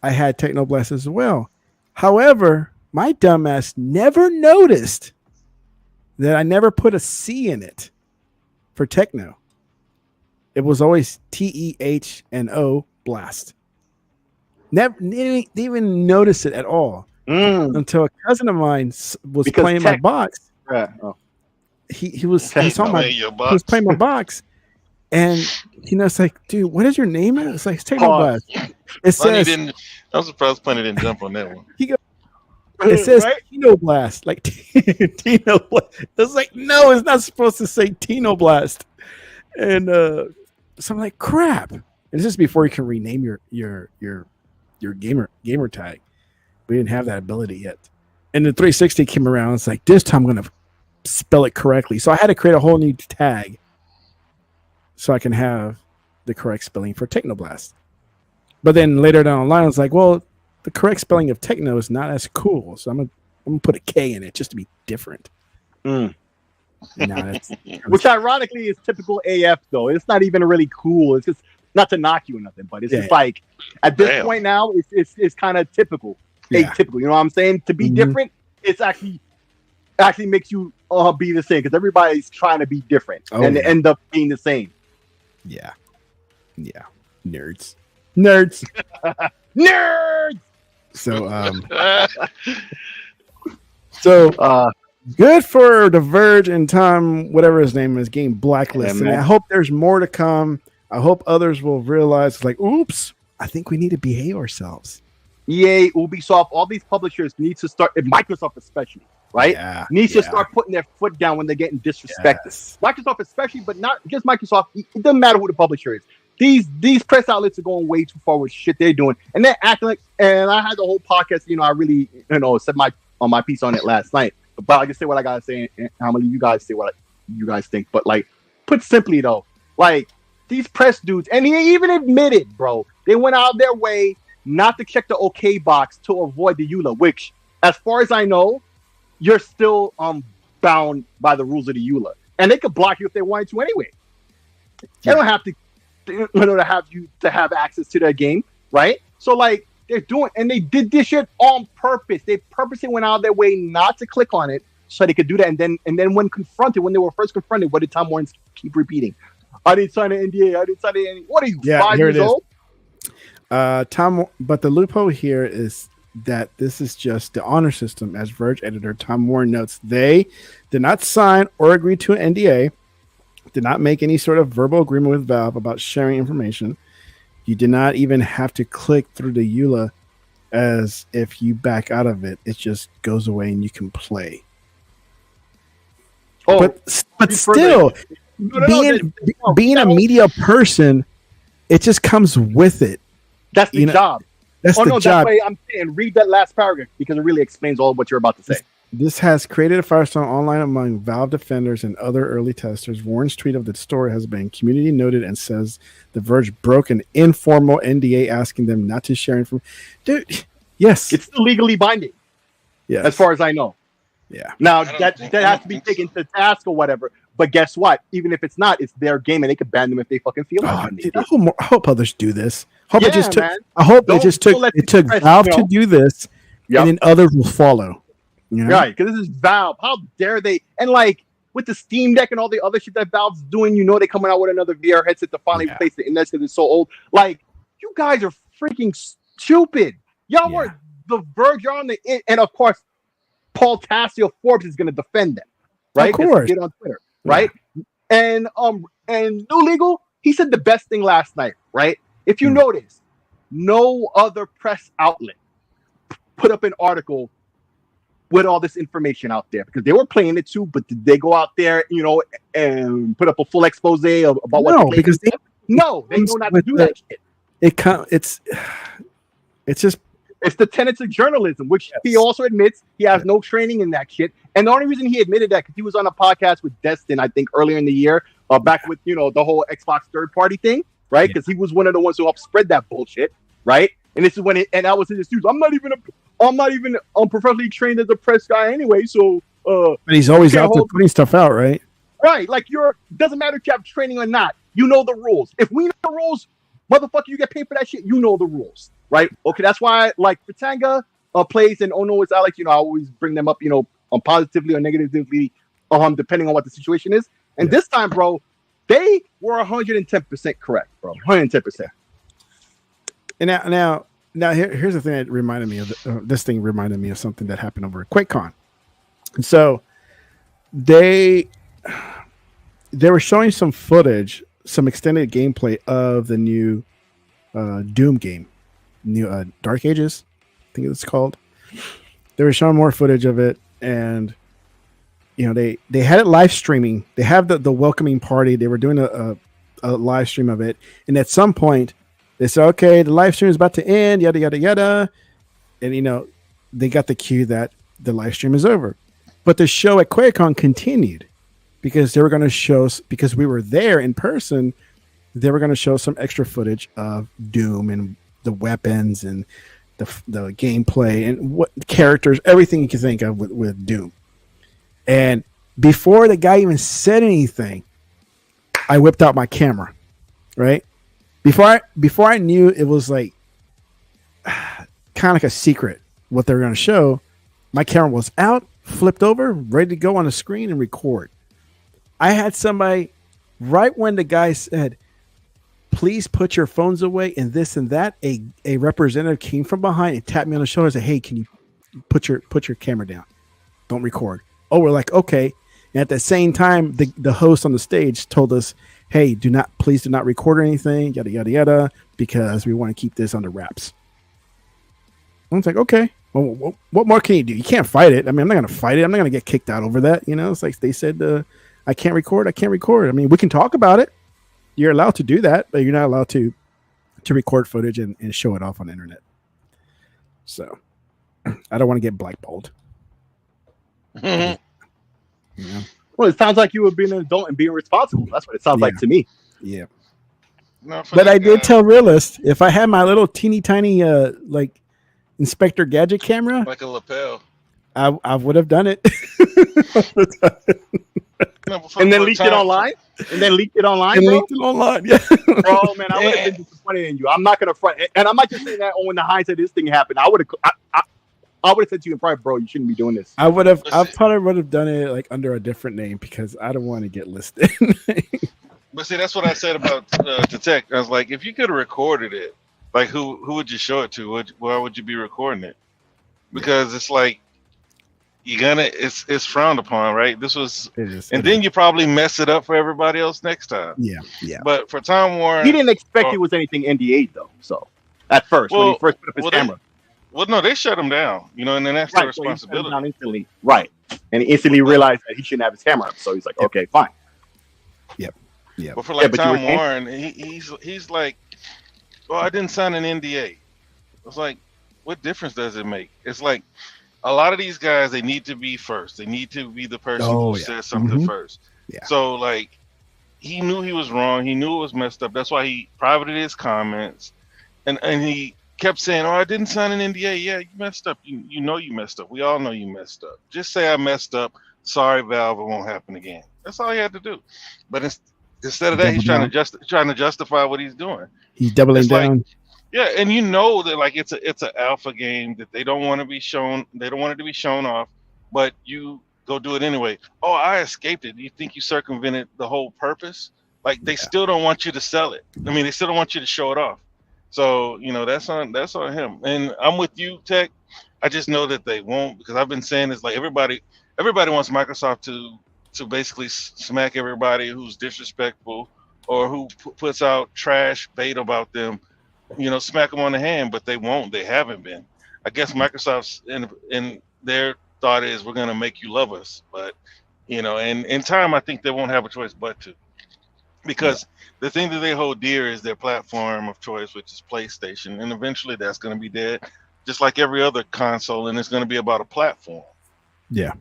I had TEKNOBLAST as well. However, my dumbass never noticed that I never put a C in it for techno. It was always TEHNO blast. Never didn't even notice it at all until a cousin of mine was playing my box. He saw he was playing my box, and it's like, dude, what is your name? It's like, it's TEKNOBLAST. It says. I'm surprised Plenty didn't jump on that one. It says TEKNOBLAST, like TEKNOBLAST. It's like, no, it's not supposed to say TEKNOBLAST. And so I'm like, crap. And this is before you can rename your gamer tag. We didn't have that ability yet. And the 360 came around. It's like, this time I'm gonna spell it correctly. So I had to create a whole new tag so I can have the correct spelling for TEKNOBLAST. But then later down the line, I was like, well, the correct spelling of techno is not as cool, so I'm gonna put a K in it just to be different. Which ironically is typical AF though. It's not even really cool. It's just not to knock you or nothing, but it's just like at this point now, it's kind of typical, atypical. You know what I'm saying? To be different, it's actually makes you be the same because everybody's trying to be different and they end up being the same. Yeah, nerds. Nerds. So good for the Verge and Tom, whatever his name is, getting blacklisted. I hope there's more to come. I hope others will realize, like, oops, I think we need to behave ourselves. EA, Ubisoft, all these publishers need to start, Microsoft especially, right? Needs to start putting their foot down when they're getting disrespected. Microsoft especially, but not just Microsoft. It doesn't matter who the publisher is. These press outlets are going way too far with shit they're doing, and they're acting like. And I had the whole podcast. I really, said my piece on it last night. But I can say what I gotta say, and I'm gonna leave you guys say what you guys think. But like, put simply though, like these press dudes, and he even admitted, bro, they went out of their way not to check the OK box to avoid the EULA, which, as far as I know, you're still bound by the rules of the EULA, and they could block you if they wanted to anyway. They don't have to. To have access to their game, right? So like they're doing, and they did this shit on purpose. They purposely went out of their way not to click on it so they could do that. And then when they were first confronted, what did Tom Warren keep repeating? I didn't sign an NDA. I didn't sign an NDA. What are you, 5 years old? Tom, but the loophole here is that this is just the honor system. As Verge editor Tom Warren notes, they did not sign or agree to an NDA. Did not make any sort of verbal agreement with Valve about sharing information. You did not even have to click through the EULA, as if you back out of it, it just goes away and you can play. But still, being a media person, it just comes with it. That's the job. That's the job. That's why I'm saying read that last paragraph because it really explains all what you're about to say. This has created a firestorm online among Valve defenders and other early testers. Warren's tweet of the story has been community noted and says The Verge broke an informal NDA asking them not to share information. Dude, yes. It's still legally binding. Yeah. As far as I know. Yeah. Now, that has to be taken to task or whatever. But guess what? Even if it's not, it's their game and they can ban them if they fucking feel like it. Dude, I hope others do this. I hope it took Valve to do this, and then others will follow. You know? Right, because this is Valve. How dare they? And like with the Steam Deck and all the other shit that Valve's doing, they're coming out with another VR headset to finally replace the index because it's so old. Like, you guys are freaking stupid. Y'all were the Verge. You're on the and of course, Paul Tassi of Forbes is going to defend them, right? Of course, get on Twitter, right? And New Legal, he said the best thing last night, right? If you notice, no other press outlet put up an article with all this information out there? Because they were playing it too, but did they go out there, you know, and put up a full expose about what? No, because they know not to do that shit. It's just it's the tenets of journalism, which he also admits he has no training in that shit. And the only reason he admitted that because he was on a podcast with Destin, I think earlier in the year, back with the whole Xbox third party thing, right? Because he was one of the ones who helped spread that bullshit, right? And this is when and that was his excuse. I'm not even professionally trained as a press guy anyway, so but he's always out there putting stuff out, right? Right, like doesn't matter if you have training or not. You know the rules. If we know the rules, motherfucker, you get paid for that shit. You know the rules, right? Okay, that's why like Fratanga plays and Oh No It's Alex. I always bring them up, positively or negatively, depending on what the situation is. And this time, bro, they were 110% correct, bro. 110%. And now here's the thing that reminded me of this thing reminded me of something that happened over at Quakecon. And so they were showing some footage, some extended gameplay of the new Doom game, new Dark Ages, I think it's called. They were showing more footage of it, and they had it live streaming. They have the welcoming party. They were doing a live stream of it, and at some point they said, "Okay, the live stream is about to end." Yada yada yada, and they got the cue that the live stream is over. But the show at QuakeCon continued because they were going to show, because we were there in person, they were going to show some extra footage of Doom and the weapons and the gameplay and what characters, everything you can think of with Doom. And before the guy even said anything, I whipped out my camera, right? Before I knew it was like kind of like a secret what they were going to show, my camera was out, flipped over, ready to go on the screen and record. I had somebody right when the guy said, "Please put your phones away," and this and that, a representative came from behind and tapped me on the shoulder and said, "Hey, can you put your camera down? Don't record." Oh, we're like, okay. And at the same time, the host on the stage told us, "Hey, please do not record anything, yada yada yada, because we want to keep this under wraps." I was like, okay. Well, what more can you do? You can't fight it. I mean, I'm not going to fight it. I'm not going to get kicked out over that. It's like they said, I can't record. I mean, we can talk about it. You're allowed to do that, but you're not allowed to record footage and show it off on the internet. So I don't want to get blackballed. Well, it sounds like you were being an adult and being responsible. That's what it sounds like to me. Yeah. No, but I did tell Realist, if I had my little teeny tiny like Inspector Gadget camera, like a lapel, I would have done it. And then leaked it online. Yeah. Bro, man, I would have been disappointed in you. I'm not gonna front, and I'm not just saying that when the hindsight of this thing happened. I would have said to you in private, bro, you shouldn't be doing this. I probably would have done it like under a different name because I don't want to get listed. But see, that's what I said about the tech. I was like, if you could have recorded it, like who would you show it to? Why would you be recording it? Because it's like it's frowned upon, right? Then you probably mess it up for everybody else next time. Yeah. But for Tom Warren, he didn't expect it was anything NDA though. So at first, when he first put up his camera. No, they shut him down, and then that's their responsibility. So instantly, right? And he instantly realized that he shouldn't have his camera up. So he's like, okay, fine. Yep. But for Tom Warren, he's like, "Well, I didn't sign an NDA." It's like, what difference does it make? It's like a lot of these guys, they need to be first. They need to be the person who says something first. Yeah. So like, he knew he was wrong. He knew it was messed up. That's why he privated his comments, and he kept saying, "Oh, I didn't sign an NDA." Yeah, you messed up. You know you messed up. We all know you messed up. Just say I messed up. Sorry, Valve. It won't happen again. That's all he had to do. But instead of that, he's trying to justify what he's doing. He's doubling down. Like, yeah, and you know that like it's an alpha game that they don't want to be shown. They don't want it to be shown off, but you go do it anyway. Oh, I escaped it. You think you circumvented the whole purpose? Like they still don't want you to sell it. I mean, they still don't want you to show it off. So that's on him. And I'm with you, Tech. I just know that they won't, because I've been saying this, like everybody wants Microsoft to basically smack everybody who's disrespectful or who puts out trash bait about them, smack them on the hand, but they won't. They haven't been. I guess Microsoft's in their thought is we're going to make you love us. But, you know, and in time, I think they won't have a choice but to. Because the thing that they hold dear is their platform of choice, which is PlayStation. And eventually that's going to be dead, just like every other console. And it's going to be about a platform. Yeah.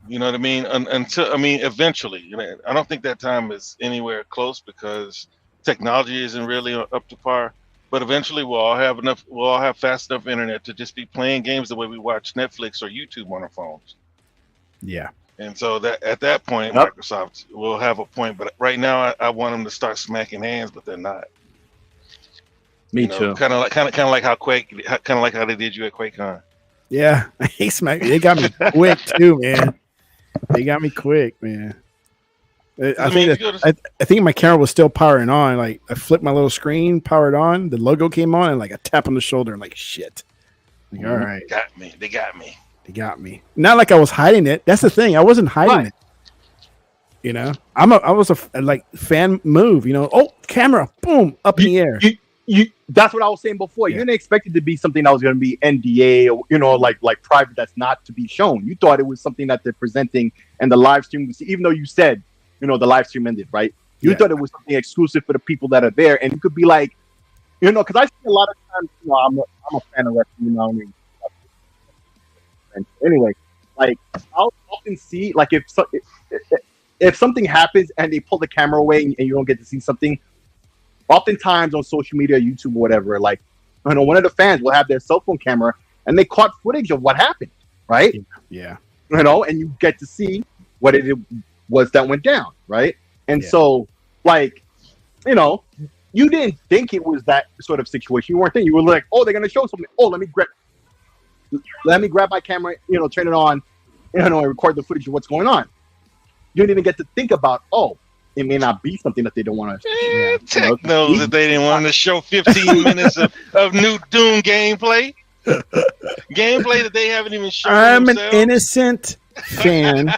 You know what I mean? Until, I mean, eventually, you know, I don't think that time is anywhere close because technology isn't really up to par. But eventually, we'll all have fast enough internet to just be playing games the way we watch Netflix or YouTube on our phones. Yeah. And so that at that point, Yep. Microsoft will have a point. But right now, I want them to start smacking hands, but they're not. Me You know, too. Kind of like how they did you at Quakecon. Yeah. They got me quick too, man. They got me quick, man. I think my camera was still powering on. Like I flipped my little screen, powered on, the logo came on, and like a tap on the shoulder, and like shit. Like, all right, They got me. Not like I was hiding it. That's the thing. I wasn't hiding it. You know, I was a like fan move. You know, oh camera, boom, up in the air. That's what I was saying before. You didn't expect it to be something that was going to be NDA or, you know, like private, that's not to be shown. You thought it was something that they're presenting and the live stream, even though you said, you know, the live stream ended, right? You thought it was something exclusive for the people that are there. And you could be like, you know, because I see a lot of times, you know, I'm a fan of wrestling, you know, anyway, like I'll often see, like if something happens and they pull the camera away and you don't get to see something, oftentimes on social media, YouTube or whatever, like, you know, one of the fans will have their cell phone camera and they caught footage of what happened, right? Yeah. You know, and you get to see what it was that went down, right? And so, like, you know, you didn't think it was that sort of situation. You weren't thinking. You were like, oh, they're gonna show something. Oh, let me grab my camera, you know, turn it on, you know, and record the footage of what's going on. You didn't even get to think about, oh, it may not be something that they don't want to. Tech knows that they didn't want to show 15 minutes of new Doom gameplay. Gameplay that they haven't even shown. I'm an innocent fan.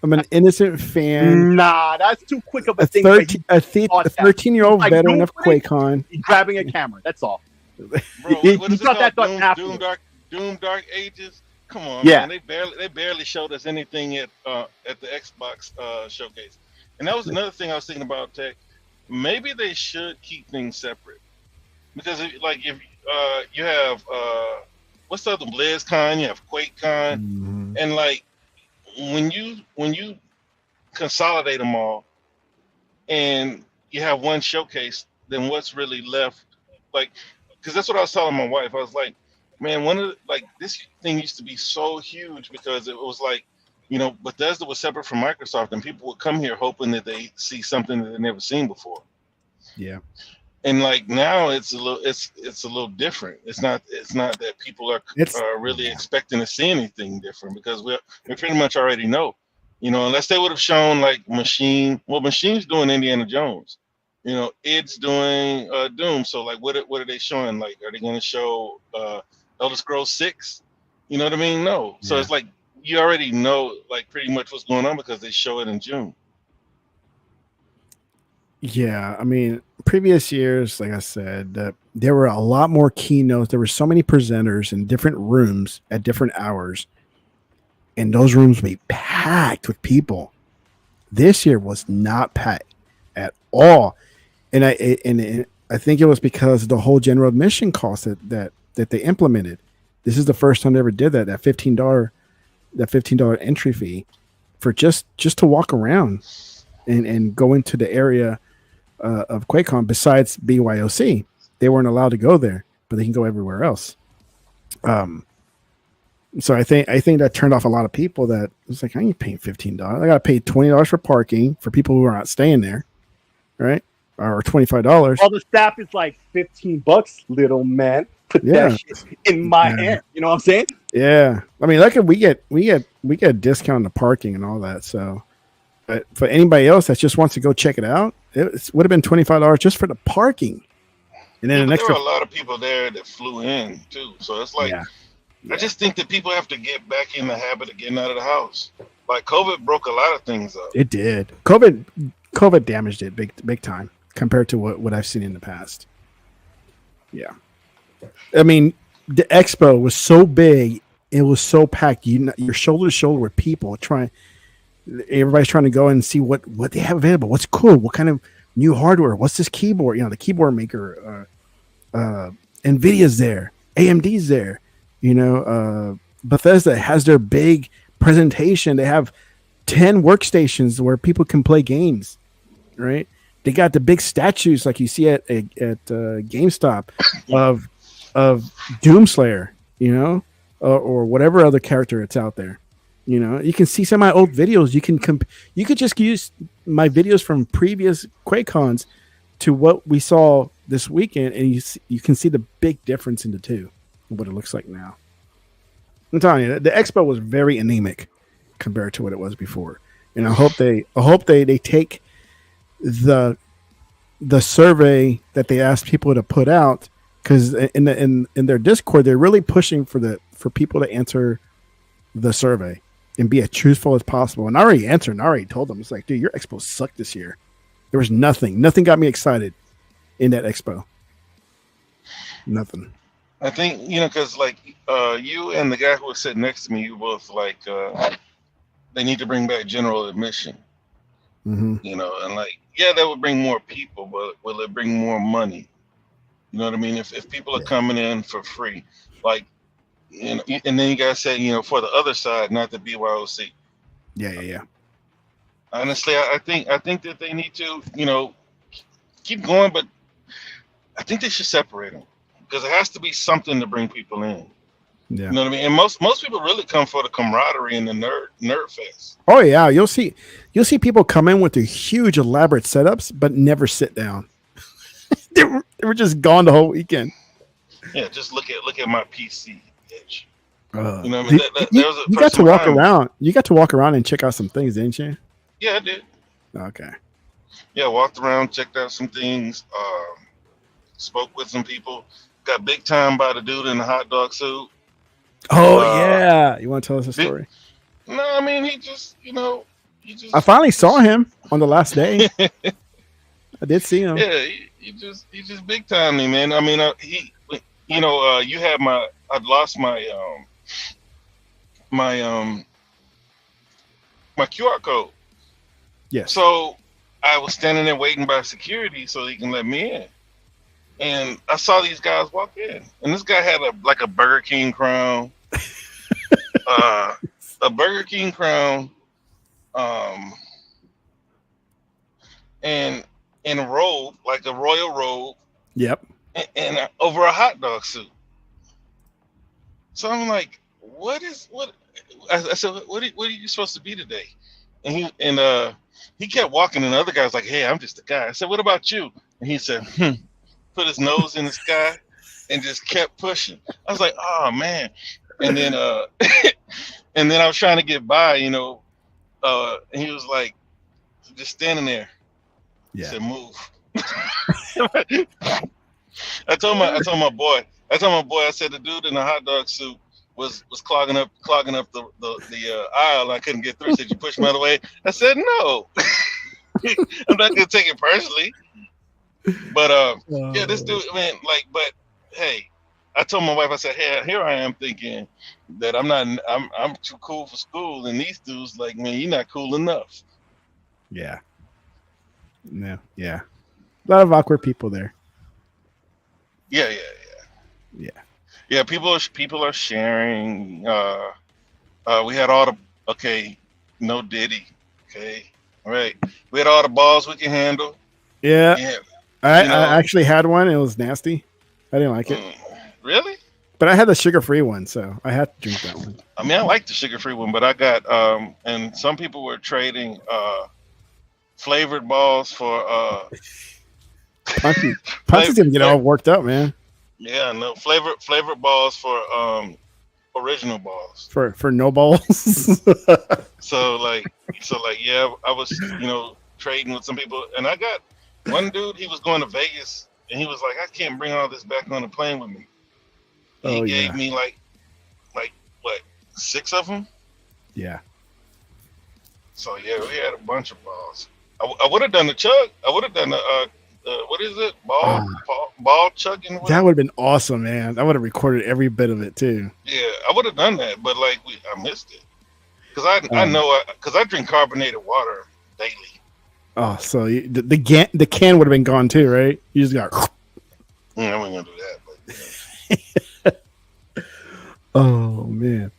I'm an innocent fan. Nah, that's too quick of a thing. A 13-year-old like veteran of Quakecon. Grabbing a camera. That's all. Bro, what is it called? Doom Dark Ages. Come on, man. They barely showed us anything at the Xbox showcase. And that was another thing I was thinking about, Tech. Maybe they should keep things separate. Because if you have what's the other BlizzCon, you have QuakeCon, and like when you consolidate them all and you have one showcase, then what's really left? Like, because that's what I was telling my wife. I was like, man, this thing used to be so huge because it was like, you know, Bethesda was separate from Microsoft, and people would come here hoping that they see something that they've never seen before. Yeah. And like now it's a little different. It's not that people are really expecting to see anything different because we pretty much already know, you know, unless they would have shown like Machine's doing Indiana Jones, you know, it's doing Doom. So like what are they showing? Like, are they going to show Elder Scrolls 6? You know what I mean? No. So it's like you already know like pretty much what's going on because they show it in June. Yeah, I mean, previous years, like I said, there were a lot more keynotes. There were so many presenters in different rooms at different hours, and those rooms would be packed with people. This year was not packed at all, and I think it was because of the whole general admission cost that they implemented. This is the first time they ever did that $15 entry fee for just to walk around and go into the area of Quakecon. Besides BYOC, they weren't allowed to go there, but they can go everywhere else. So I think that turned off a lot of people. That was like, I ain't paying $15. I got to pay $20 for parking for people who are not staying there, right? Or $25. All the staff is like $15, little man. Put that shit in my hand. You know what I'm saying? Yeah. I mean, look, we get a discount on the parking and all that. So, but for anybody else that just wants to go check it out, it would have been $25 just for the parking. And then there were a lot of people there that flew in too. So it's like, I just think that people have to get back in the habit of getting out of the house. Like COVID broke a lot of things up. It did. COVID damaged it big time compared to what I've seen in the past. Yeah. I mean, the expo was so big, it was so packed. You're shoulder to shoulder with people everybody's trying to go and see what they have available. What's cool? What kind of new hardware? What's this keyboard? The keyboard maker, Nvidia's there, AMD's there. Bethesda has their big presentation. They have 10 workstations where people can play games, right? They got the big statues like you see at GameStop of Doomslayer, or whatever other character it's out there. You can see some of my old videos. You could just use my videos from previous Quakecons to what we saw this weekend, and you can see the big difference in the two, what it looks like now. I'm telling you, the expo was very anemic compared to what it was before, and I hope they take the survey that they asked people to put out, because in their Discord they're really pushing for people to answer the survey and be as truthful as possible. And I already answered, and I already told them, it's like, dude, your expo sucked this year. There was nothing got me excited in that expo. Nothing. I think, because like you and the guy who was sitting next to me, you both like they need to bring back general admission. Mm-hmm. And like, yeah, that would bring more people, but will it bring more money? You know what I mean? If people are coming in for free, like, and then you guys said, for the other side, not the BYOC. Yeah. Honestly, I think that they need to, keep going, but I think they should separate them, because it has to be something to bring people in. Yeah. You know what I mean? And most people really come for the camaraderie and the nerd fest. Oh yeah, you'll see people come in with their huge elaborate setups, but never sit down. they were just gone the whole weekend. Yeah, just look at my PC. Bitch. You know what I mean? You got to walk around. You got to walk around and check out some things, didn't you? Yeah, I did. Okay. Yeah, walked around, checked out some things, spoke with some people. Got big time by the dude in the hot dog suit. Oh yeah, you want to tell us a story? No, I mean he just. I finally saw him on the last day. I did see him. Yeah, he just big time me, man. I mean, you had I'd lost my QR code. Yes. So I was standing there waiting by security so he can let me in. And I saw these guys walk in, and this guy had a Burger King crown, a Burger King crown, and in a robe, like a royal robe. Yep. And over a hot dog suit. So I'm like, what? I said, what are you supposed to be today? And he kept walking, and the other guy was like, hey, I'm just a guy. I said, what about you? And he said, put his nose in the sky and just kept pushing. I was like, oh man. And then and then I was trying to get by, and he was like just standing there. Yeah. He said, move. I told my boy, I said the dude in the hot dog suit was clogging up the aisle. I couldn't get through. He said, you push him out of the way. I said, no. I'm not gonna take it personally. But yeah, this dude, man, but hey, I told my wife, I said, hey, here I am thinking that I'm too cool for school, and these dudes like, man, you're not cool enough. Yeah. No, yeah. A lot of awkward people there. Yeah. People are sharing. We had all the no Diddy. Okay, all right. We had all the balls we can handle. Yeah. I actually had one. It was nasty. I didn't like it. Really? But I had the sugar-free one, so I had to drink that one. I mean, I like the sugar-free one, but I got and some people were trading flavored balls for Punchy's gonna get all worked up, man. Yeah, no flavored balls for original balls. For no balls. So yeah, I was trading with some people, and I got one dude. He was going to Vegas, and he was like, I can't bring all this back on the plane with me. He gave me like what, 6 of them? Yeah. So yeah, we had a bunch of balls. I would have done the chug. I would have done the what is it? Ball chugging. That Whatever. would have been awesome, man. I would have recorded every bit of it too. Yeah, I would have done that, but like I missed it because I know because I drink carbonated water daily. Oh, so the can would have been gone too, right? You just got. I wasn't gonna do that, but Oh man.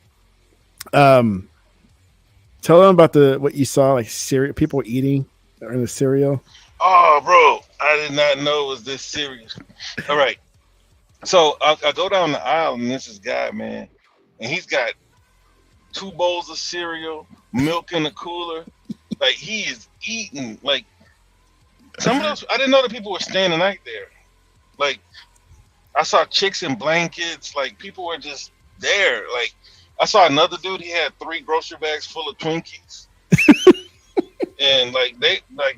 Tell them about what you saw, like cereal people eating in the cereal. oh, bro, I did not know it was this serious. All right, so I go down the aisle and this is guy, man, and he's got 2 bowls of cereal, milk in the cooler. Like he is eating. Like some of those, I didn't know that people were staying the night there. Like I saw chicks in blankets. Like people were just there. Like I saw another dude. He had 3 grocery bags full of Twinkies, and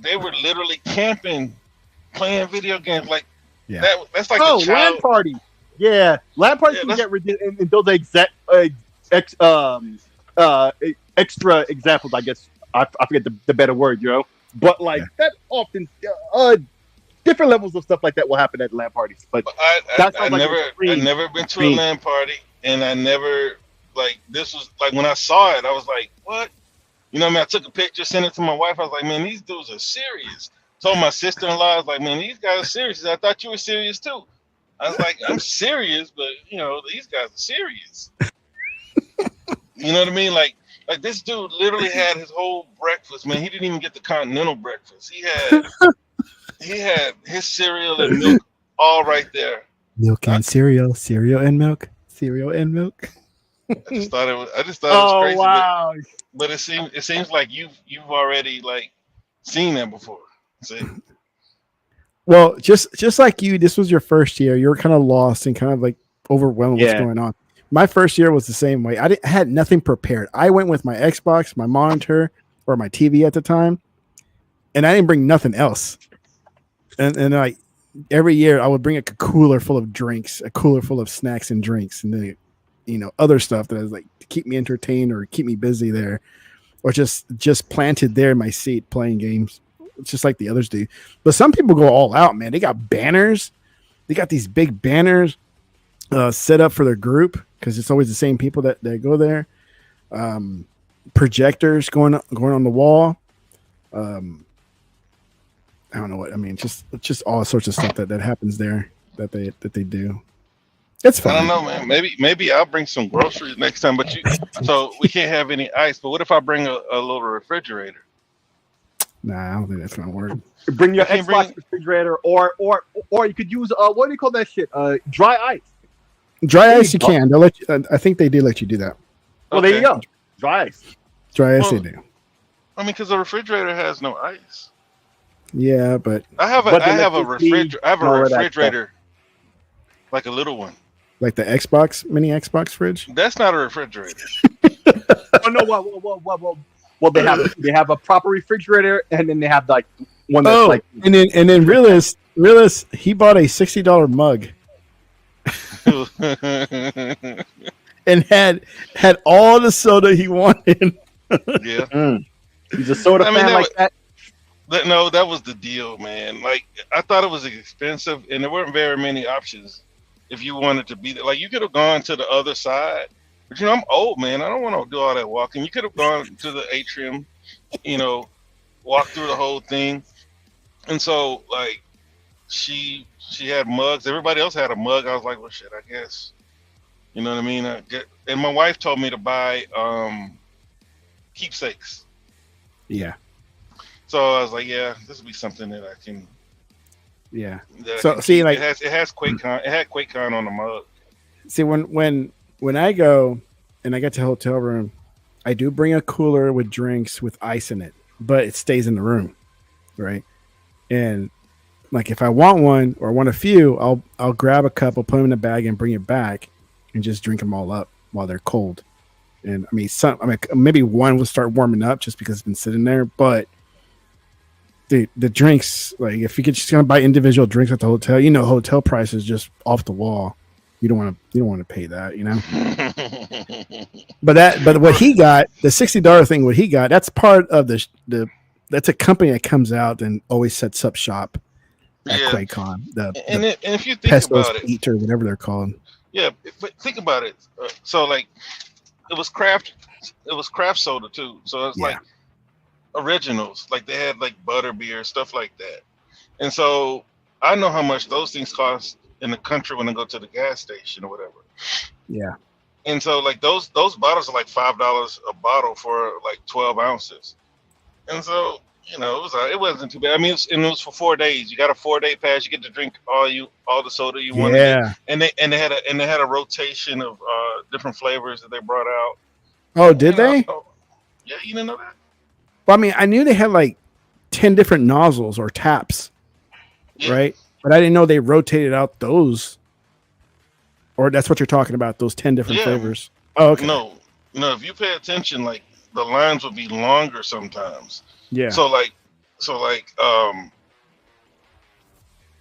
they were literally camping, playing video games. Like that's like a child. LAN party. Yeah, LAN parties can get ridiculous. And those extra examples, I guess. I forget the better word, but like that often different levels of stuff like that will happen at LAN parties. But I never been to a LAN party, and I never like this was like when I saw it, I was like, what? You know what I mean? I took a picture, sent it to my wife. I was like, man, these dudes are serious. Told my sister-in-law, I was like, man, these guys are serious. I thought you were serious too. I was like, I'm serious, but these guys are serious. You know what I mean? Like this dude literally had his whole breakfast, man. He didn't even get the continental breakfast. He had his cereal and milk all right there. Milk and cereal, cereal and milk, cereal and milk. I just thought it was crazy. Wow. But it seems like you've already like seen that before. See? Well, just like you, this was your first year. You were kind of lost and kind of like overwhelmed with what's going on. My first year was the same way. I had nothing prepared. I went with my Xbox, my monitor, or my TV at the time, and I didn't bring nothing else. And like every year, I would bring a cooler full of drinks, a cooler full of snacks and drinks, and then other stuff that was like to keep me entertained or keep me busy there, or just planted there in my seat playing games, just like the others do. But some people go all out, man. They got banners. They got these big banners set up for their group because it's always the same people that go there. Projectors going on the wall. I don't know what I mean. Just all sorts of stuff that happens there that they do. It's fun. I don't know, man. Maybe I'll bring some groceries next time. But so we can't have any ice. But what if I bring a little refrigerator? Nah, I don't think that's gonna work. Bring your Xbox refrigerator, or you could use what do you call that shit? Dry ice. Dry ice, you can. They'll let you. I think they do let you do that. Well, there you go. Dry ice. Dry ice, they do. I mean, because the refrigerator has no ice. Yeah, but I have a refrigerator, like a little one, like the mini Xbox fridge. That's not a refrigerator. Oh no! Well, they have a proper refrigerator, and then they have like one that's like. And then realize he bought a $60 mug. And had all the soda he wanted. Yeah. He's a soda fan like that. No, that was the deal, man. Like I thought it was expensive, and there weren't very many options if you wanted to be there. Like you could have gone to the other side, but I'm old, man. I don't want to do all that walking. You could have gone to the atrium, walk through the whole thing. And so like she had mugs. Everybody else had a mug. I was like, well, shit, I guess. You know what I mean? And my wife told me to buy keepsakes. Yeah. So I was like, yeah, this will be something that I can. Yeah. So see, like it has Quakecon. It had Quakecon on the mug. See, when I go and I get to the hotel room, I do bring a cooler with drinks with ice in it, but it stays in the room, right? And like if I want one or want a few, I'll grab a cup, I'll put them in a bag and bring it back, and just drink them all up while they're cold. And I mean, maybe one will start warming up just because it's been sitting there, but. The drinks, like if you could just gonna buy individual drinks at the hotel, hotel prices just off the wall. You don't want to pay that, But what he got, the $60 thing, what he got, that's part of that's a company that comes out and always sets up shop at Yeah. Quakecon. And, The and if you think Pestos about it, Feet or whatever they're called. yeah, but think about it. So like, it was craft soda too. So it's Yeah. like originals. Like they had like butterbeer, stuff like that. And so I know how much those things cost in the country when I go to the gas station or whatever. Yeah. And so like those bottles are like $5 a bottle for like 12 ounces. And so, it wasn't too bad. I mean, it was for 4 days. You got a 4-day pass. You get to drink all the soda you wanted. Yeah. And they had a rotation of different flavors that they brought out. Oh, did they? Yeah, you didn't know that? Well, I mean, I knew they had like 10 different nozzles or taps, Yeah. right? But I didn't know they rotated out those. Or that's what you're talking about, those 10 different Yeah. flavors. Oh, okay. No, if you pay attention, like the lines would be longer sometimes. Yeah. So like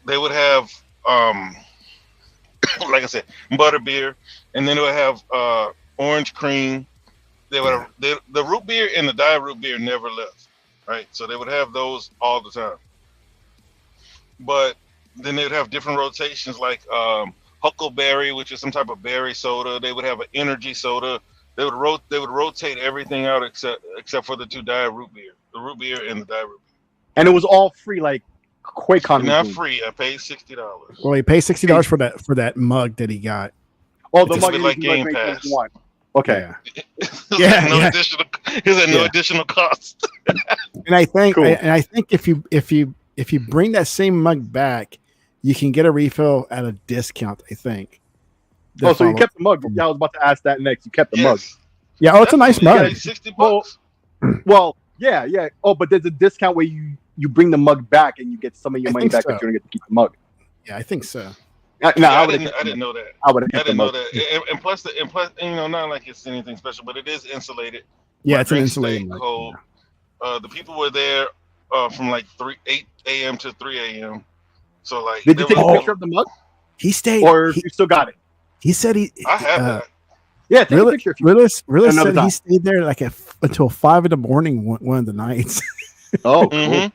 they would have like I said, butterbeer, and then they would have orange cream. They would have the root beer and the diet root beer never left, right? So they would have those all the time. But then they would have different rotations, like huckleberry, which is some type of berry soda. They would have an energy soda. They would rotate everything out except for the two diet root beer, the root beer and the diet root beer. And it was all free, like Quakecon. Not free. I paid $60. Well, he paid $60 for that mug that he got. Oh, the It's mug like you Game make Pass. you want. Okay. Yeah. no Yeah. additional. Here's no additional cost. And I think Cool. if you bring that same mug back, you can get a refill at a discount, I think. Oh, so you kept the mug. Yeah, I was about to ask that next. You kept the mug. Yeah, oh, it's a nice Definitely. mug. $60. Well, yeah. Oh, but there's a discount where you bring the mug back and you get some of your I money think back, so. but you don't get to keep the mug. Yeah, I think so. No, I didn't know that. I would have I kept the didn't know mug. that. And plus, not like it's anything special, but it is insulated. Yeah, My it's an drinks insulated stay mug. cold. The people were there from like 8 a.m. to 3 a.m. So like, Did you there take a was- picture of the mug, He stayed. or he, you still got it? he said he. I have that. Yeah, take a Really, picture if you. Willis Another said time. he stayed there like until 5 in the morning one of the nights. Oh, Mhm.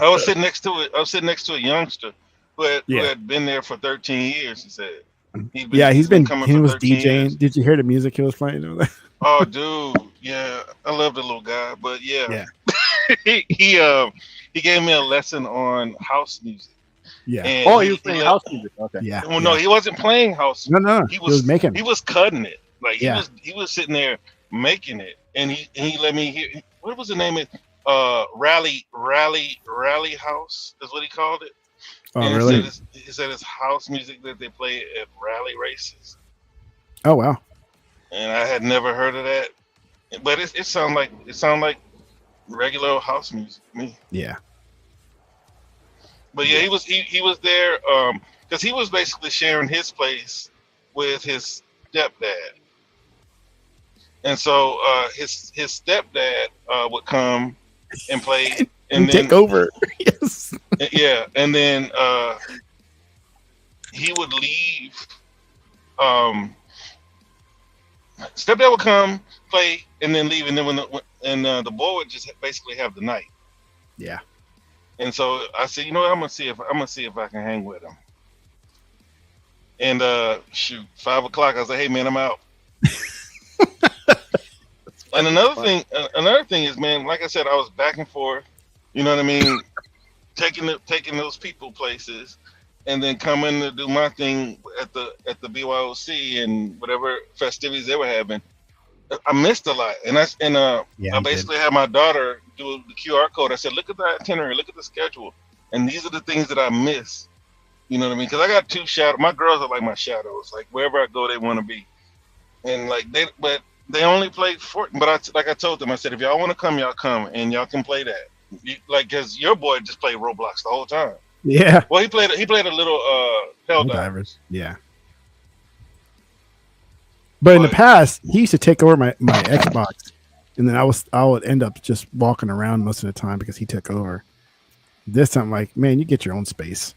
I was sitting next to it. I was sitting next to a youngster who Yeah. had been there for 13 years. He said. He He for was 13 DJing. years. Did you hear the music he was playing? Oh, dude, yeah, I love the little guy, but yeah. Yeah. he gave me a lesson on house music. Yeah. And Oh, he was playing house music. Okay. Yeah. Well, no, he wasn't playing house. No. He He was making. He was cutting it. Like Yeah. he was sitting there making it, and he let me hear. What was the name of it? Rally House is what he called it. Oh, And really? He said it's house music that they play at rally races, Oh, wow. and I had never heard of that. But it sounded like regular house music to me. Yeah. But yeah, he was there because he was basically sharing his place with his stepdad, and so his stepdad would come and play and then take over. Yes. yeah, and then he would leave. Stepdad would come, play, and then leave, and then the boy would just basically have the night. Yeah. And so I said, you know what, I'm gonna see if I can hang with him. And shoot, 5 o'clock, I was like, hey man, I'm out. And another thing is, man, like I said, I was back and forth. You know what I mean? taking those people places, and then coming to do my thing at the BYOC and whatever festivities they were having. I missed a lot, and I basically had my daughter do the QR code. I said, look at the itinerary, look at the schedule, and these are the things that I miss. You know what I mean? Because I got 2 shadows. My girls are like my shadows. Like wherever I go, they want to be, and but they only play Fortnite. But I told them, I said, if y'all want to come, y'all come, and y'all can play that. Because your boy just played Roblox the whole time. Yeah. Well, he played a little Helldivers. Yeah. But in the past, he used to take over my Xbox, and then I would end up just walking around most of the time because he took over. This time, like, man, you get your own space.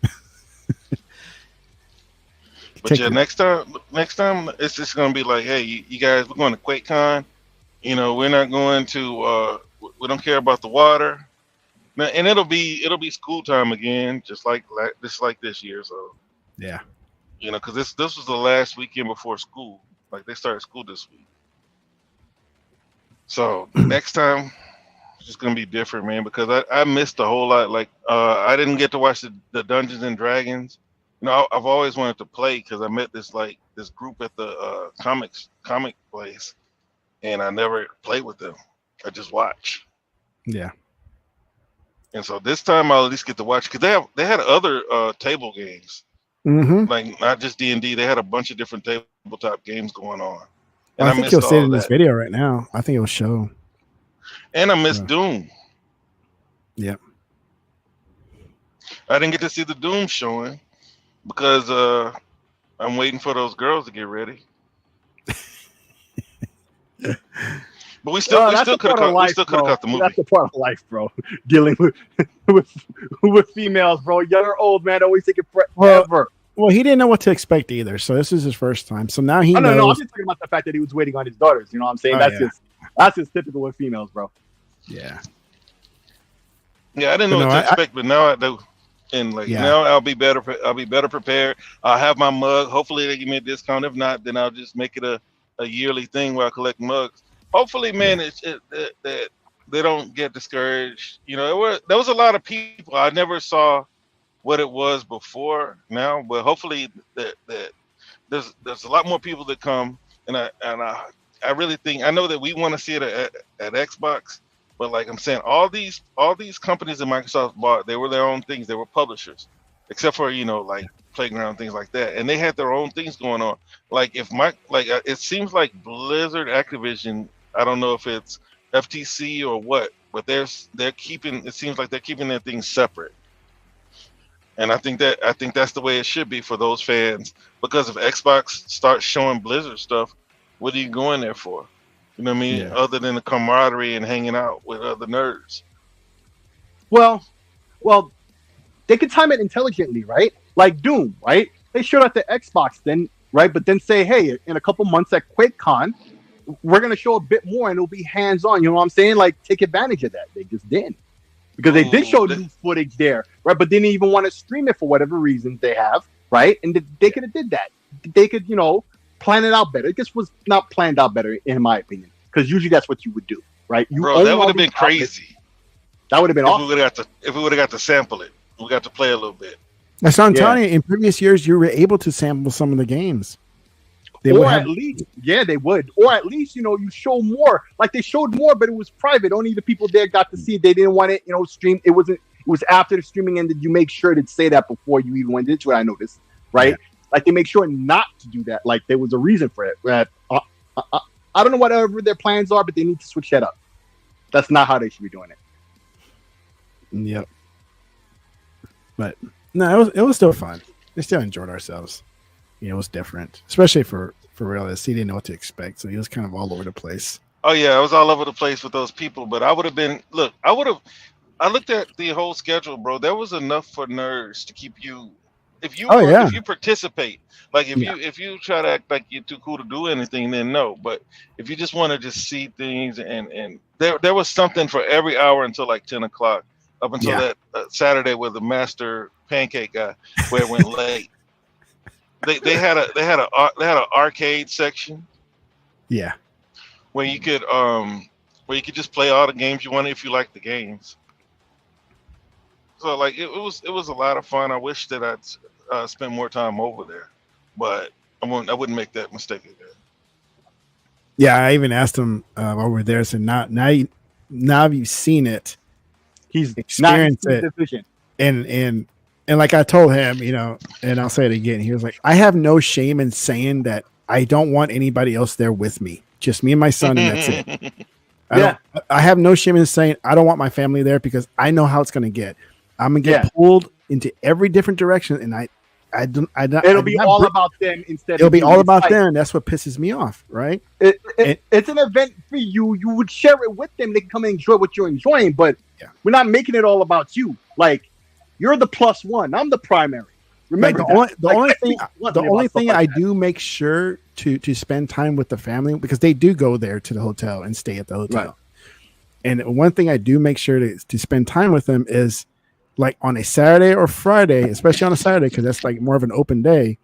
But yeah, next time it's just gonna be like, hey, you guys, we're going to Quakecon. You know, we're not going to. We don't care about the water. And it'll be school time again, just like this year. So Yeah. because this was the last weekend before school. Like they started school this week. So next time it's just gonna be different, man. Because I missed a whole lot. Like I didn't get to watch the Dungeons and Dragons. I've always wanted to play because I met this group at the comic place, and I never played with them. I just watch. Yeah. And so this time I'll at least get to watch because they had other table games, like not just D&D. They had a bunch of different tabletop games going on. And I think you'll see it in this video right now. I think it'll show. And I missed Doom. Yep. I didn't get to see the Doom showing because I'm waiting for those girls to get ready. But we still could have caught the movie. That's a part of life, bro. Dealing with females, bro. Young or old, man, always take it forever. Well, he didn't know what to expect either, so this is his first time. So now he knows. No, I'm just talking about the fact that he was waiting on his daughters. You know what I'm saying? That's just typical with females, bro. Yeah. Yeah, I didn't know what to expect, but now I do. And now I'll be better. I'll be better prepared. I'll have my mug. Hopefully they give me a discount. If not, then I'll just make it a yearly thing where I collect mugs. Hopefully, man, that they don't get discouraged. There was a lot of people. I never saw what it was before now, but hopefully that there's a lot more people that come, and I really think I know that we want to see it at Xbox, but like I'm saying, all these companies that Microsoft bought, they were their own things. They were publishers, except for like Playground, things like that, and they had their own things going on. Like it seems like Blizzard, Activision. I don't know if it's FTC or what, but they're keeping. It seems like they're keeping their things separate. And I think that's the way it should be for those fans. Because if Xbox starts showing Blizzard stuff, what are you going there for? You know what I mean? Yeah. Other than the camaraderie and hanging out with other nerds. Well, they could time it intelligently, right? Like Doom, right? They showed at the Xbox then, right? But then say, hey, in a couple months at QuakeCon, we're gonna show a bit more and it'll be hands-on. You know what I'm saying? Like, take advantage of that. They just didn't. Because they did show new footage there, right? But didn't even want to stream it for whatever reasons they have, right? And they could have did that. They could, plan it out better. It just was not planned out better, in my opinion. Because usually that's what you would do, right? Bro, that would have been crazy. That would have been awesome. If we would have got to sample it. We got to play a little bit. That's what I'm telling you. In previous years, you were able to sample some of the games. They would. Or at least, you show more. Like they showed more, but it was private. Only the people there got to see it. They didn't want it, stream. It was after the streaming ended. You make sure to say that before you even went into it. I noticed, right? Yeah. Like they make sure not to do that. Like there was a reason for it. I don't know whatever their plans are, but they need to switch that up. That's not how they should be doing it. Yep. But no, it was still fun. We still enjoyed ourselves. It was different, especially for Realist. He didn't know what to expect, so he was kind of all over the place. Oh yeah, I was all over the place with those people. But I would have been. Look, I looked at the whole schedule, bro. There was enough for nerds to keep you. If you participate, like if you try to act like you're too cool to do anything, then no. But if you just want to just see things, and there was something for every hour until like 10 o'clock, up until that Saturday with the master pancake guy, where it went late. They had an arcade section. Yeah. Where you could just play all the games you wanted if you liked the games. So like it was a lot of fun. I wish that I'd spent more time over there, but I wouldn't make that mistake again. Yeah, I even asked him while we're there. So now you've seen it. He's experienced it, and like I told him, and I'll say it again. He was like, "I have no shame in saying that I don't want anybody else there with me. Just me and my son, and that's it." I have no shame in saying I don't want my family there because I know how it's going to get. I'm gonna get pulled into every different direction, and it'll be all about them instead. It'll be all about them. That's what pisses me off, right? It's an event for you. You would share it with them. They can come and enjoy what you're enjoying, but we're not making it all about you. Like you're the plus one. I'm the primary. Remember, the only thing I do make sure to spend time with the family because they do go there to the hotel and stay at the hotel. And one thing I do make sure to spend time with them is like on a Saturday or Friday, especially on a Saturday, because that's like more of an open day.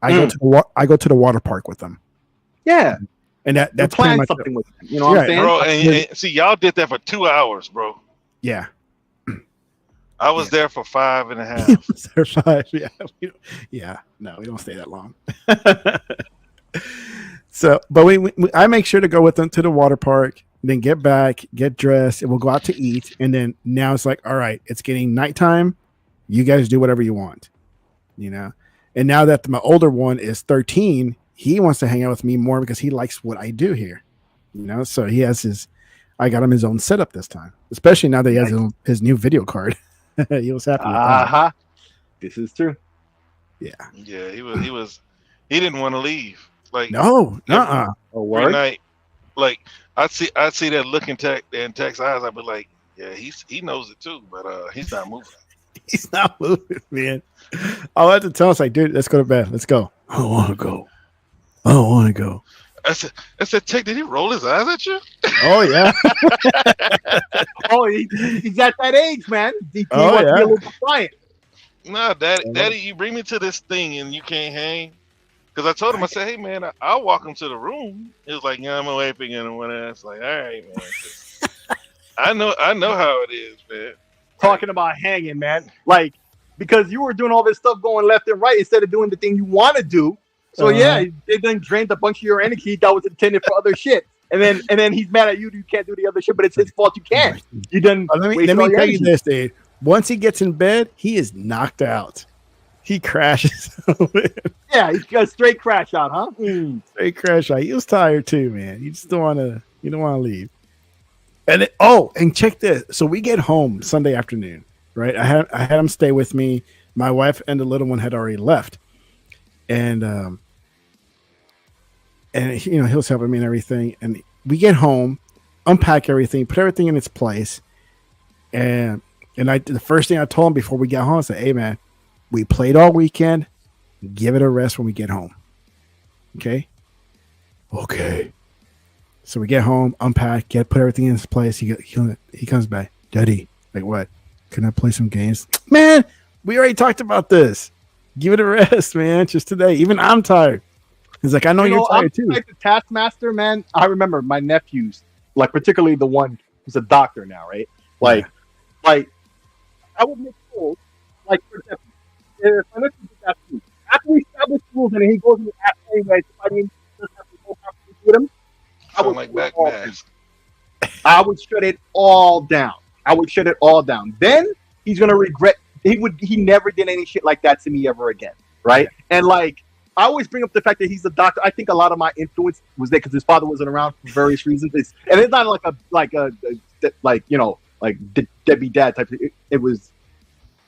I go to the water park with them. Yeah. And that's plan much something with them. You know what I'm saying? Bro, and see, y'all did that for 2 hours, bro. Yeah. I was there for 5.5. Or 5. Yeah. Yeah. No, we don't stay that long. So, but I make sure to go with them to the water park, then get back, get dressed, and we'll go out to eat. And then now it's like, all right, it's getting nighttime. You guys do whatever you want, And now that my older one is 13, he wants to hang out with me more because he likes what I do here, So he has I got him his own setup this time, especially now that he has his new video card. He was happy with that. This is true. Yeah. Yeah, he didn't want to leave. Like no, every night. Like I'd see that look in Tech's eyes, I'd be like, yeah, he knows it too, but he's not moving. He's not moving, man. I'll have to tell us like, dude, let's go to bed. Let's go. I don't want to go. I said, Tech, did he roll his eyes at you? Oh yeah. He's at that age, man. He wants to be a little defiant. Nah, Daddy, you bring me to this thing and you can't hang. Because I told him, I said, hey man, I'll walk him to the room. He was like, yeah, I'm wiping and whatever. It's like, all right, man. I know how it is, man. Talking about hanging, man. Like, because you were doing all this stuff going left and right instead of doing the thing you want to do. So yeah, they then drained a bunch of your energy that was intended for other shit. And then he's mad at you. You can't do the other shit, but it's his fault. You can't. You done. Let me tell you this, Dave. Once he gets in bed, he is knocked out. He crashes. Yeah, he's got a straight crash out, huh? Straight crash out. He was tired too, man. You just don't want to leave. And check this. So we get home Sunday afternoon, right? I had him stay with me. My wife and the little one had already left, and he was helping me and everything. And we get home, unpack everything, put everything in its place, and the first thing I told him before we got home, I said, "Hey, man, we played all weekend. Give it a rest when we get home." Okay. So we get home, unpack, put everything in its place. He comes back, Daddy. Like what? Can I play some games? Man, we already talked about this. Give it a rest, man. Just today. Even I'm tired. He's like, I know you're tired too. Like the taskmaster, man. I remember my nephews, like particularly the one who's a doctor now, right? Like I would make rules. Like for example, if my nephew did that too. After we establish rules and he goes in the app anyway, somebody doesn't have to go with him. I would shut it all down. Then he's gonna regret. He never did any shit like that to me ever again, right? And like I always bring up the fact that he's a doctor. I think a lot of my influence was there because his father wasn't around for various reasons. And it's not like deadbeat dad type. It was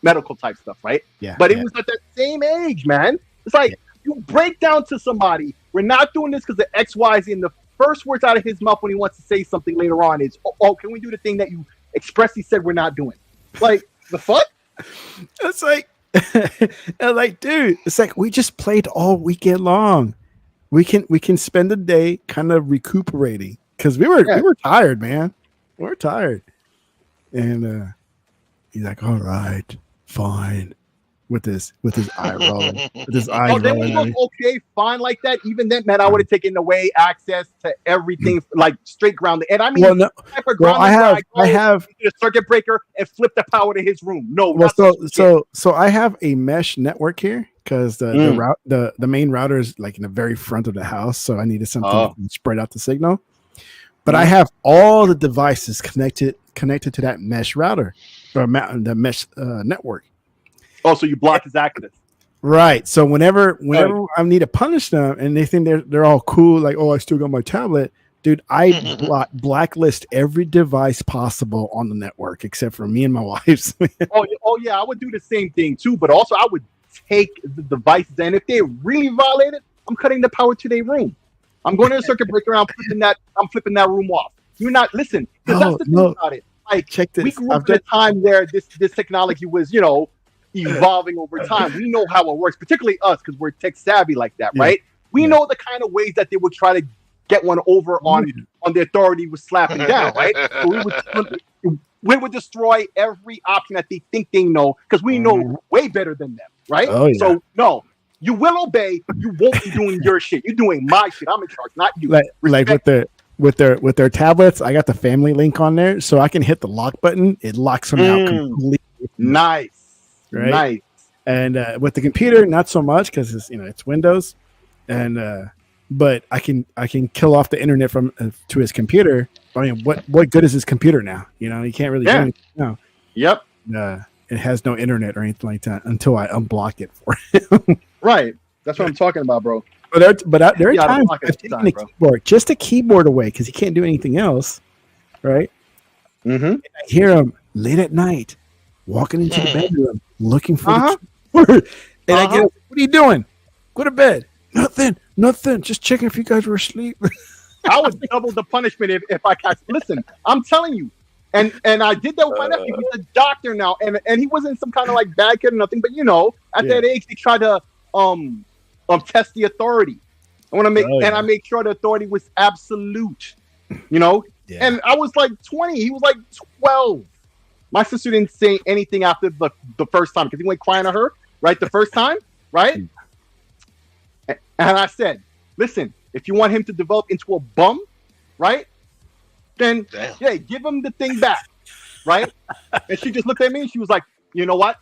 medical type stuff, right? Yeah. But it was at that same age, man. It's like you break down to somebody. We're not doing this because of X, Y, Z. And the first words out of his mouth when he wants to say something later on is, "Oh, can we do the thing that you expressly said we're not doing?" Like the fuck? It's like, dude, it's like we just played all weekend long. We can spend the day kind of recuperating because we were tired, man. We were tired, and he's like, "All right, fine," with his eye rolling, with his eyes then rolling. he goes, okay, fine, like that. Even then, man, I would have taken away access to everything, like straight grounded. And I mean, I have a circuit breaker and flip the power to his room. No, so I have a mesh network here because the main router is like in the very front of the house, so I needed something to spread out the signal. But I have all the devices connected to that mesh router or the mesh network. Oh, so you block his access. Right. So whenever I need to punish them and they think they're all cool, like, oh, I still got my tablet, dude, I blacklist every device possible on the network except for me and my wife's. oh yeah, I would do the same thing too, but also I would take the devices and if they really violate it, I'm cutting the power to their room. I'm going to the circuit breaker, I'm flipping that room off. You're not listen, because that's the thing about it. Like check this. We grew up at a time where this technology was, evolving over time. We know how it works, particularly us, because we're tech savvy like that, right? We know the kind of ways that they would try to get one over on the authority was slapping down, right? So we would destroy every option that they think they know, because we know way better than them, right? Oh, yeah. So no, you will obey. You won't be doing your shit. You're doing my shit. I'm in charge, not you. Like with their tablets, I got the family link on there, so I can hit the lock button. It locks them out completely. Nice, right? Nice. And with the computer, not so much, because it's Windows, and but I can kill off the internet from to his computer. I mean, what good is his computer now? You can't really do anything now. Yep. It has no internet or anything like that until I unblock it for him. Right. That's what I'm talking about, bro. But there are times I've taken the keyboard, just a keyboard away, because he can't do anything else, right? Mm-hmm. And I hear him late at night walking into the bedroom looking for the keyboard, and I get, "What are you doing? Go to bed." Nothing. Just checking if you guys were asleep. I would double the punishment if I catch. Listen, I'm telling you, and I did that with my nephew. He's a doctor now, and he wasn't some kind of like bad kid or nothing. But at that age, they try to test the authority. I want to make I made sure the authority was absolute. And I was like 20. He was like 12. My sister didn't say anything after the first time, because he went crying to her right the first time, right? And I said, listen, if you want him to develop into a bum, right, then give him the thing back, right? And she just looked at me and she was like, you know what?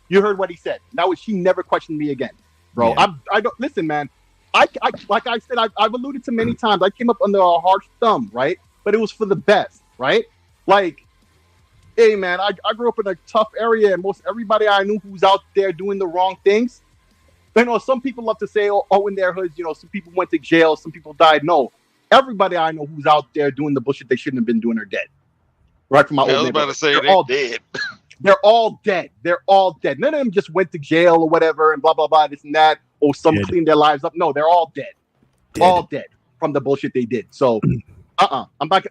You heard what he said. Now she never questioned me again, bro. Yeah. I don't listen, man. I like I said, I've alluded to many times. I came up under a harsh thumb, right? But it was for the best, right? Like, hey, man, I grew up in a tough area, and most everybody I knew who's out there doing the wrong things. Some people love to say, oh, in their hoods, some people went to jail, some people died. No, everybody I know who's out there doing the bullshit they shouldn't have been doing are dead. Right from my old neighborhood. I was about to say they're all dead. They're all dead. They're all dead. None of them just went to jail or whatever and blah, blah, blah, this and that. Or some cleaned their lives up. No, they're all dead. All dead from the bullshit they did. So, I'm back.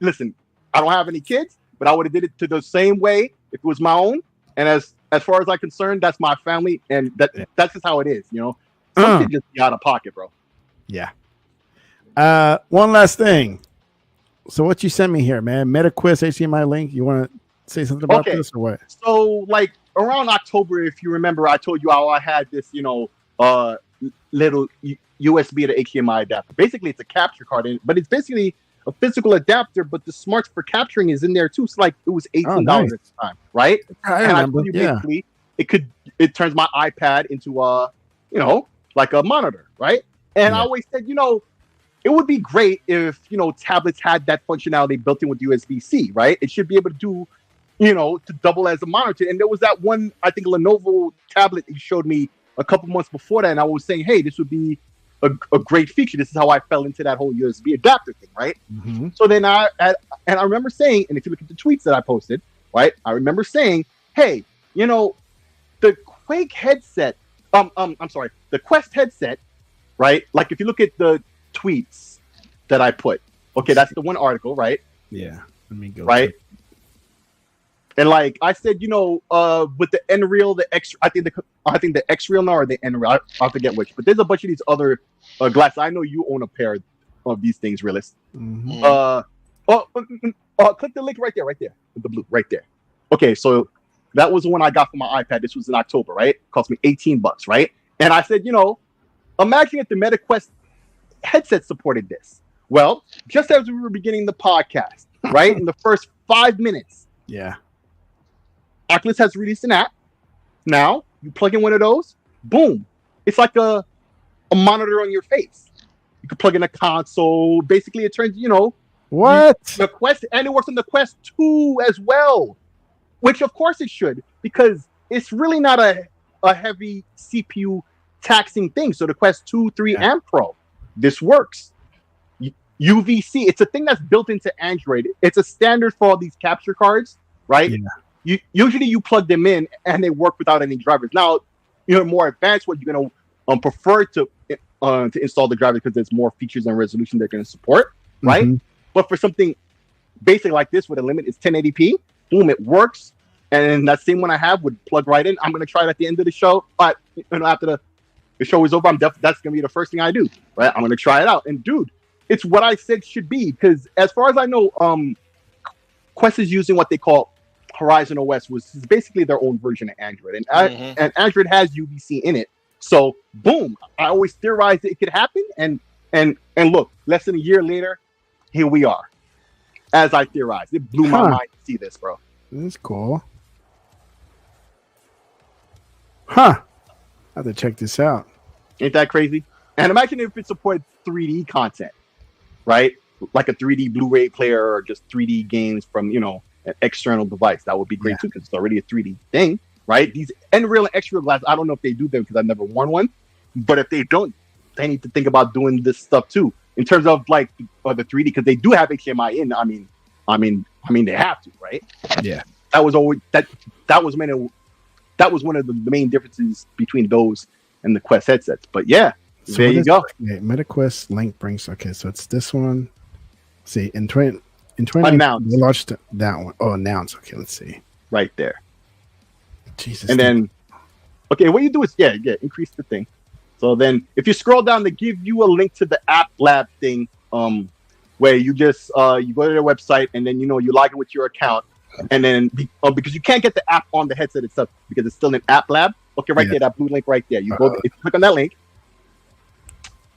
Listen, I don't have any kids, but I would have did it to the same way if it was my own. And as far as I'm concerned, that's my family, and that's just how it is, Some shit just be out of pocket, bro. Yeah. One last thing. So what you sent me here, man? MetaQuest HDMI link. You want to say something about this or what? So like around October, if you remember, I told you how I had this, little USB to HDMI adapter. Basically, it's a capture card, but it's basically a physical adapter, but the smarts for capturing is in there too. So like it was $18 at the time, right? I remember. Basically it turns my iPad into like a monitor, right? And I always said, it would be great if tablets had that functionality built in with USB-C, right? It should be able to do, to double as a monitor. And there was that one, I think, Lenovo tablet you showed me a couple months before that, and I was saying, hey, this would be a great feature. This is how I fell into that whole USB adapter thing, right? Mm-hmm. So then I remember saying, and if you look at the tweets that I posted, right, I remember saying, hey, the Quake headset, the Quest headset, right? Like if you look at the tweets that I put, okay, that's the one article, right? Yeah, let me go. Right. And like I said, with the Nreal, I think the Xreal now or the Nreal, I forget which, but there's a bunch of these other glasses. I know you own a pair of these things, Realist. Mm-hmm. Click the link right there, with the blue, right there. Okay, so that was the one I got for my iPad. This was in October, right? It cost me $18, right? And I said, imagine if the MetaQuest headset supported this. Well, just as we were beginning the podcast, right? In the first 5 minutes, Oculus has released an app. Now you plug in one of those, boom! It's like a monitor on your face. You can plug in a console. Basically, it turns the Quest, and it works on the Quest 2 as well, which of course it should, because it's really not a heavy CPU taxing thing. So the Quest 2, 3, and Pro, this works. UVC, it's a thing that's built into Android. It's a standard for all these capture cards, right? Yeah. Usually you plug them in and they work without any drivers. Now, more advanced one, you're gonna prefer to install the driver because there's more features and resolution they're gonna support, right? Mm-hmm. But for something basic like this, with a limit is 1080p, boom, it works. And that same one I have would plug right in. I'm gonna try it at the end of the show, after the show is over, that's gonna be the first thing I do, right? I'm gonna try it out, and dude, it's what I said should be, because as far as I know, Quest is using what they call Horizon OS, which is basically their own version of Android, and Android has UVC in it. So boom, I always theorized that it could happen, and look, less than a year later, here we are. As I theorized, it blew my mind to see this, bro. That's cool. Huh. I have to check this out. Ain't that crazy? And imagine if it supported 3D content, right? Like a 3D Blu-ray player or just 3D games from, an external device. That would be great too, because it's already a 3D thing, right? These Nreal and Xreal glass, I don't know if they do them because I've never worn one, but if they don't, they need to think about doing this stuff too, in terms of like the 3D, because they do have HDMI in. I mean, they have to, right? Yeah. That was always that was one of the main differences between those and the Quest headsets. But yeah, so there you go. Okay, MetaQuest link brings. Okay, so it's this one. See, in 20 announced. They launched that one. Oh, announced. Okay, let's see. Right there. Jesus. And then, okay, what you do is increase the thing. So then, if you scroll down, they give you a link to the App Lab thing, where you just you go to their website, and then you log in with your account. And then because you can't get the app on the headset itself because it's still an App Lab. Okay, right there, that blue link right there. You go, if you click on that link,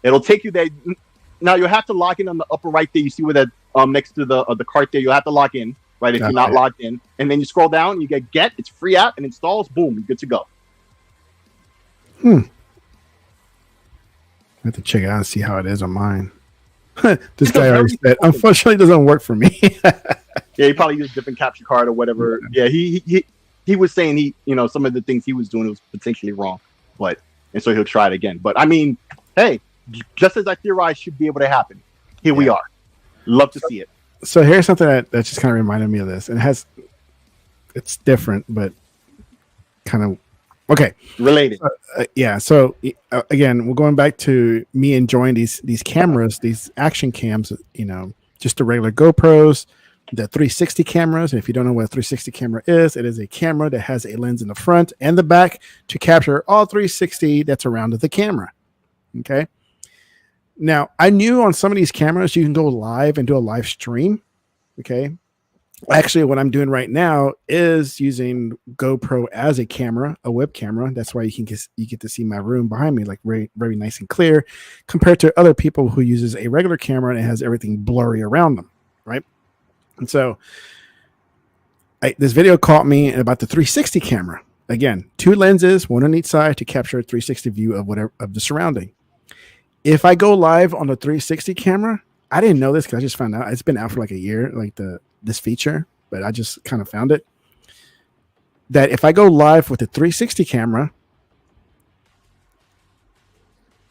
it'll take you there. Now you'll have to log in on the upper right there. You see where that next to the cart there, you'll have to log in, right? If you're not logged in, and then you scroll down, you get it's free app and installs. Boom, you're good to go. I have to check it out and see how it is on mine. This guy already said, unfortunately, it doesn't work for me. Yeah, he probably used a different capture card or whatever. Yeah, he was saying some of the things he was doing was potentially wrong, and so he'll try it again. But I mean, hey, just as I theorized should be able to happen, here we are. Love to see it. So here's something that just kind of reminded me of this, and it's different, but kind of okay, related. So again, we're going back to me enjoying these cameras, these action cams. Just the regular GoPros. The 360 cameras, and if you don't know what a 360 camera is, it is a camera that has a lens in the front and the back to capture all 360 that's around the camera. Okay. Now, I knew on some of these cameras you can go live and do a live stream. Okay. Actually, what I'm doing right now is using GoPro as a camera, a web camera. That's why you get to see my room behind me, like very, very nice and clear, compared to other people who uses a regular camera and it has everything blurry around them, right? And so this video caught me about the 360 camera. Again, 2 lenses, one on each side to capture a 360 view of the surrounding. If I go live on the 360 camera, I didn't know this because I just found out. It's been out for like a year, like this feature, but I just kind of found it. That if I go live with the 360 camera,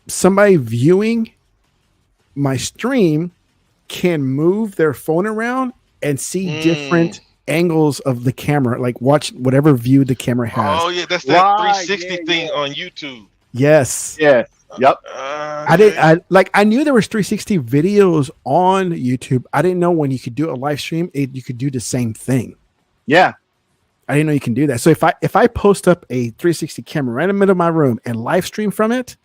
somebody viewing my stream can move their phone around and see different angles of the camera, like watch whatever view the camera has. Oh yeah, that's that 360 thing on YouTube. Yes. Yeah. Yep. I knew there was 360 videos on YouTube. I didn't know when you could do a live stream, you could do the same thing. Yeah. I didn't know you can do that. So if I post up a 360 camera right in the middle of my room and live stream from it,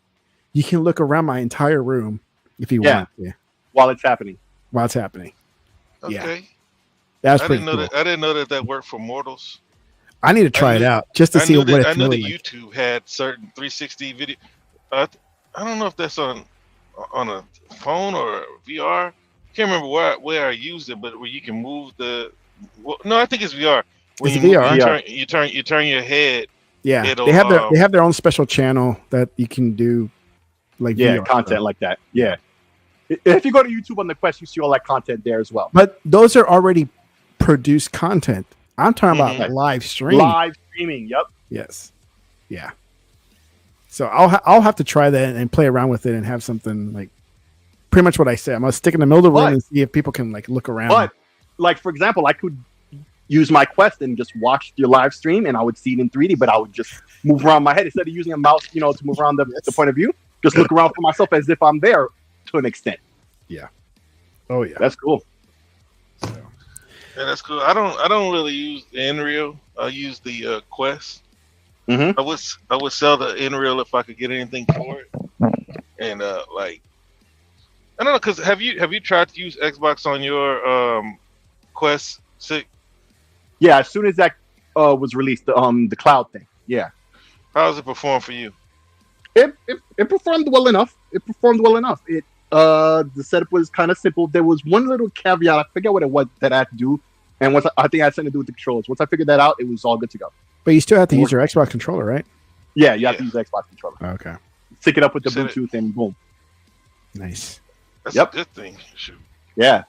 you can look around my entire room if you want. Yeah. While it's happening. Okay. Yeah. That's I pretty didn't know cool. I didn't know that worked for mortals. I need to try it out just to see what it's I know really that like. YouTube had certain 360 video. I don't know if that's on a phone or VR. Can't remember where I used it, but where you can move no, I think it's VR. When It's you VR. You turn your head. Yeah, they have their own special channel that you can do, like VR content stuff. like that. Yeah. If you go to YouTube on the Quest, you see all that content there as well. But those are already produced content. I'm talking about live stream. Live streaming. Yep. Yes. Yeah. So I'll have to try that and play around with it and have something like pretty much what I said. I'm gonna stick in the middle of the room and see if people can like look around. But like for example, I could use my Quest and just watch your live stream, and I would see it in 3D. But I would just move around my head instead of using a mouse, to move around the point of view. Just look around for myself as if I'm there to an extent. Yeah. Oh yeah. That's cool. Yeah, that's cool. I don't really use the Nreal. I use the Quest. Mhm. I would sell the Nreal if I could get anything for it. And like I don't know, cause have you tried to use Xbox on your Quest 6? Yeah, as soon as that was released, the cloud thing. Yeah, How does it perform for you? it performed well enough. It performed well enough. The setup was kind of simple. There was one little caveat. I forget what it was that I had to do, and once I think I had something to do with the controllers. Once I figured that out, it was all good to go. But you still have to use your Xbox controller, right? Yeah, you have to use the Xbox controller. Okay. Stick it up with the Set it. Bluetooth, and boom. Nice. That's Yep. a good thing. Shoot. Yeah,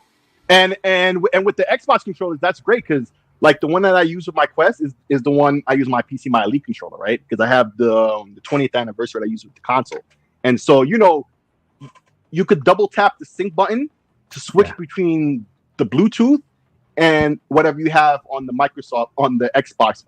and with the Xbox controllers, that's great because like the one that I use with my Quest is the one I use my PC, my Elite controller, right? Because I have the 20th anniversary that I use with the console, and so you could double tap the sync button to switch between the Bluetooth and whatever you have on the Xbox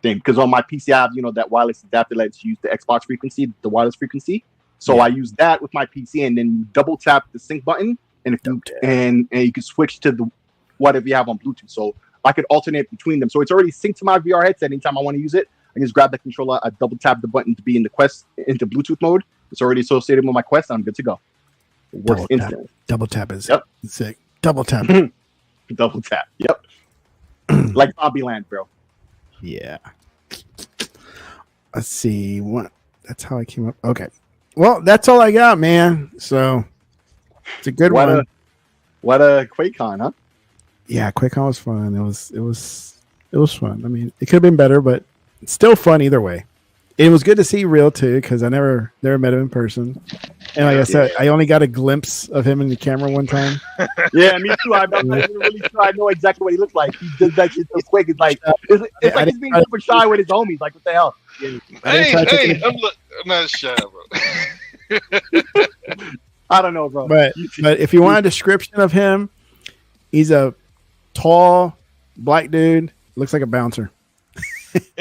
thing. Because on my PC I have that wireless adapter lets you use the Xbox frequency, the wireless frequency. So I use that with my PC, and then you double tap the sync button, and and you can switch to the whatever you have on Bluetooth. So I could alternate between them. So it's already synced to my VR headset. Anytime I want to use it, I just grab the controller, I double tap the button to be in the Quest into Bluetooth mode. It's already associated with my Quest, and I'm good to go. It works instantly. Double tap is sick. Double tap. Double tap. Yep. Like Zombieland, bro. Yeah. Let's see. That's how I came up. Okay. Well, that's all I got, man. So it's a good one. What a Quakecon, huh? Yeah, Quakecon was fun. It was fun. I mean, it could have been better, but it's still fun either way. It was good to see Real too, because I never met him in person. And like I said, I only got a glimpse of him in the camera one time. Yeah, me too. I'm not really sure I know exactly what he looks like. He does that shit so quick. It's like he's being super shy with his homies. Like, what the hell? Hey, I'm not shy, bro. I don't know, bro. But if you want a description of him, he's a tall black dude. Looks like a bouncer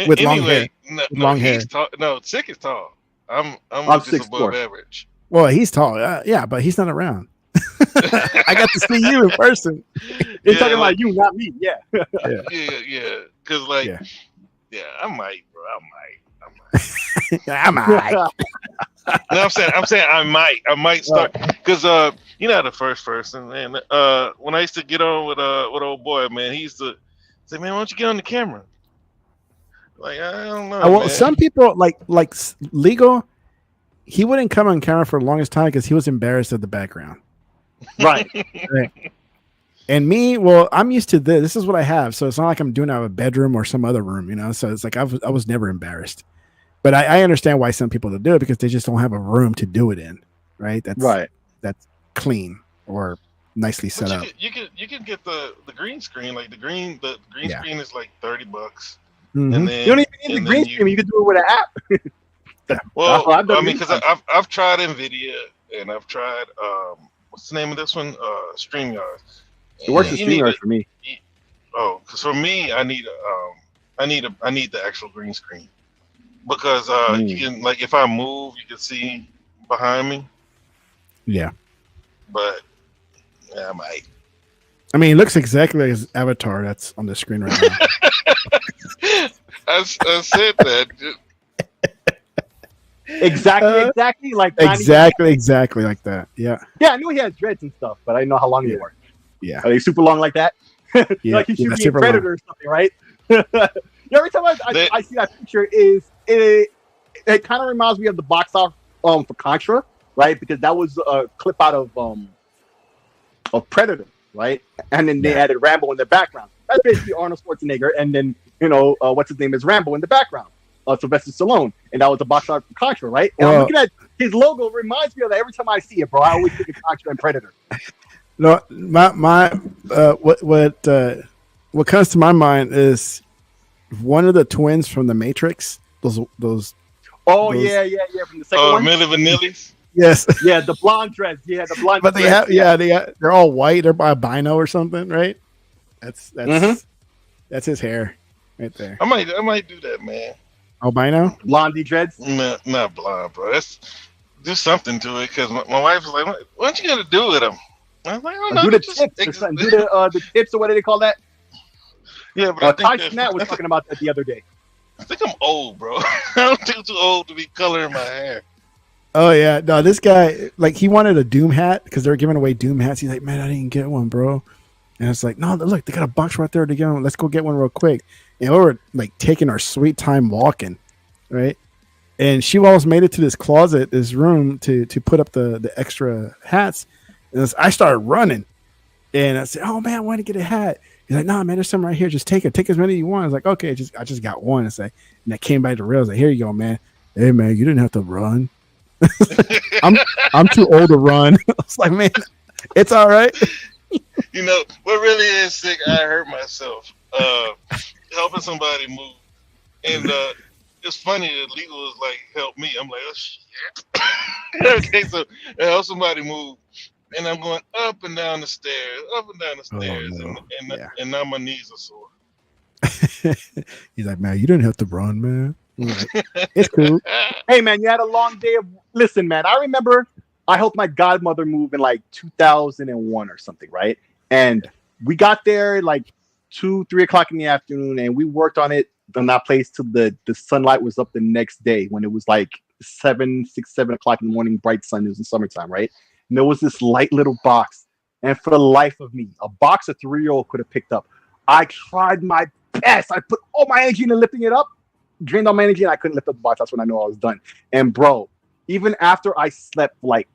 with long hair. Long hair. Tall. No, Sick is tall. I'm just above average. Well, he's tall. Yeah, but he's not around. I got to see you in person. You're talking about you, not me. Yeah. Yeah. Because I might, bro. I might. No, I'm saying I might start because the first person, man. When I used to get on with old boy, man, he used to say, "Man, why don't you get on the camera?" Like, I don't know. Well, man. some people like Legal. He wouldn't come on camera for the longest time because he was embarrassed of the background. Right. And me, well, I'm used to this. This is what I have, so it's not like I'm doing it out of a bedroom or some other room, So it's like I was never embarrassed. But I understand why some people do it because they just don't have a room to do it in, right? That's clean or nicely set up. You can get the green screen. Like the green screen is like $30. Mm-hmm. And then you don't even need the green screen. You can do it with an app. Well, I mean, because I've tried NVIDIA and I've tried what's the name of this one? StreamYard. It works with StreamYard for me. Because for me, I need the actual green screen because you can, like, if I move, you can see behind me. Yeah. But yeah, I might. I mean, it looks exactly like his avatar that's on the screen right now. I said that. Exactly like exactly like that. Yeah. Yeah, I knew he had dreads and stuff, but I didn't know how long they were. Yeah. Are they super long like that? Yeah. Like he should be a predator or something, right? Every time I see that picture, it kind of reminds me of the box off for Contra, right? Because that was a clip out of Predator, right? And then they added Rambo in the background. That's basically Arnold Schwarzenegger, and then what's his name is Rambo in the background. Sylvester Stallone, and that was a box art for Contra, right? And I'm looking at his logo, reminds me of that every time I see it, bro. I always think of Contra and Predator. No, what comes to my mind is one of the twins from the Matrix. Those. Oh yeah, from the second one. Milli Vanilli's. Yes. Yeah, the blonde dress. Yeah, the blonde. But dress. they're all white. They're albino or something, right? That's his hair right there. I might do that, man. Albino? Blondie dreads? Not blonde, bro. That's do something to it because my wife was like, "What aren't you gonna do with them?" I was like, "I don't know." Do the tips or something. Do the tips or what do they call that? Yeah, but Ty Snap was talking about that the other day. I think I'm old, bro. I'm too old to be coloring my hair. Oh yeah, no, this guy like he wanted a Doom hat because they're giving away Doom hats. He's like, man, I didn't get one, bro. And it's like, no, look, they got a box right there to get one. Let's go get one real quick. And we were like taking our sweet time walking, right? And she almost made it to this closet, this room to put up the extra hats. And I started running, and I said, oh man, I want to get a hat. He's like, nah, man, there's some right here. Just take it. Take as many you want. I was like, okay, I just got one. And I came back to rails. Like, here you go, man. Hey man, you didn't have to run. I'm too old to run. I was like, man, it's all right. You know what really is sick? I hurt myself helping somebody move, and it's funny that legal is like help me. I'm like, oh shit. Okay, so I help somebody move, and I'm going up and down the stairs, no. and now my knees are sore. He's like, man, you didn't have to run, man. Like, it's cool. Hey man, you had a long day of. Listen, man, I remember I helped my godmother move in like 2001 or something, right? And we got there like 2-3 o'clock in the afternoon, and we worked on that place till the sunlight was up the next day when it was like 7 o'clock in the morning, bright sun. It was in summertime, right? And there was this light little box, and for the life of me, a box a 3-year-old could have picked up. I tried my best. I put all my energy into lifting it up, drained all my energy, and I couldn't lift up the box. That's when I knew I was done. And bro, even after I slept like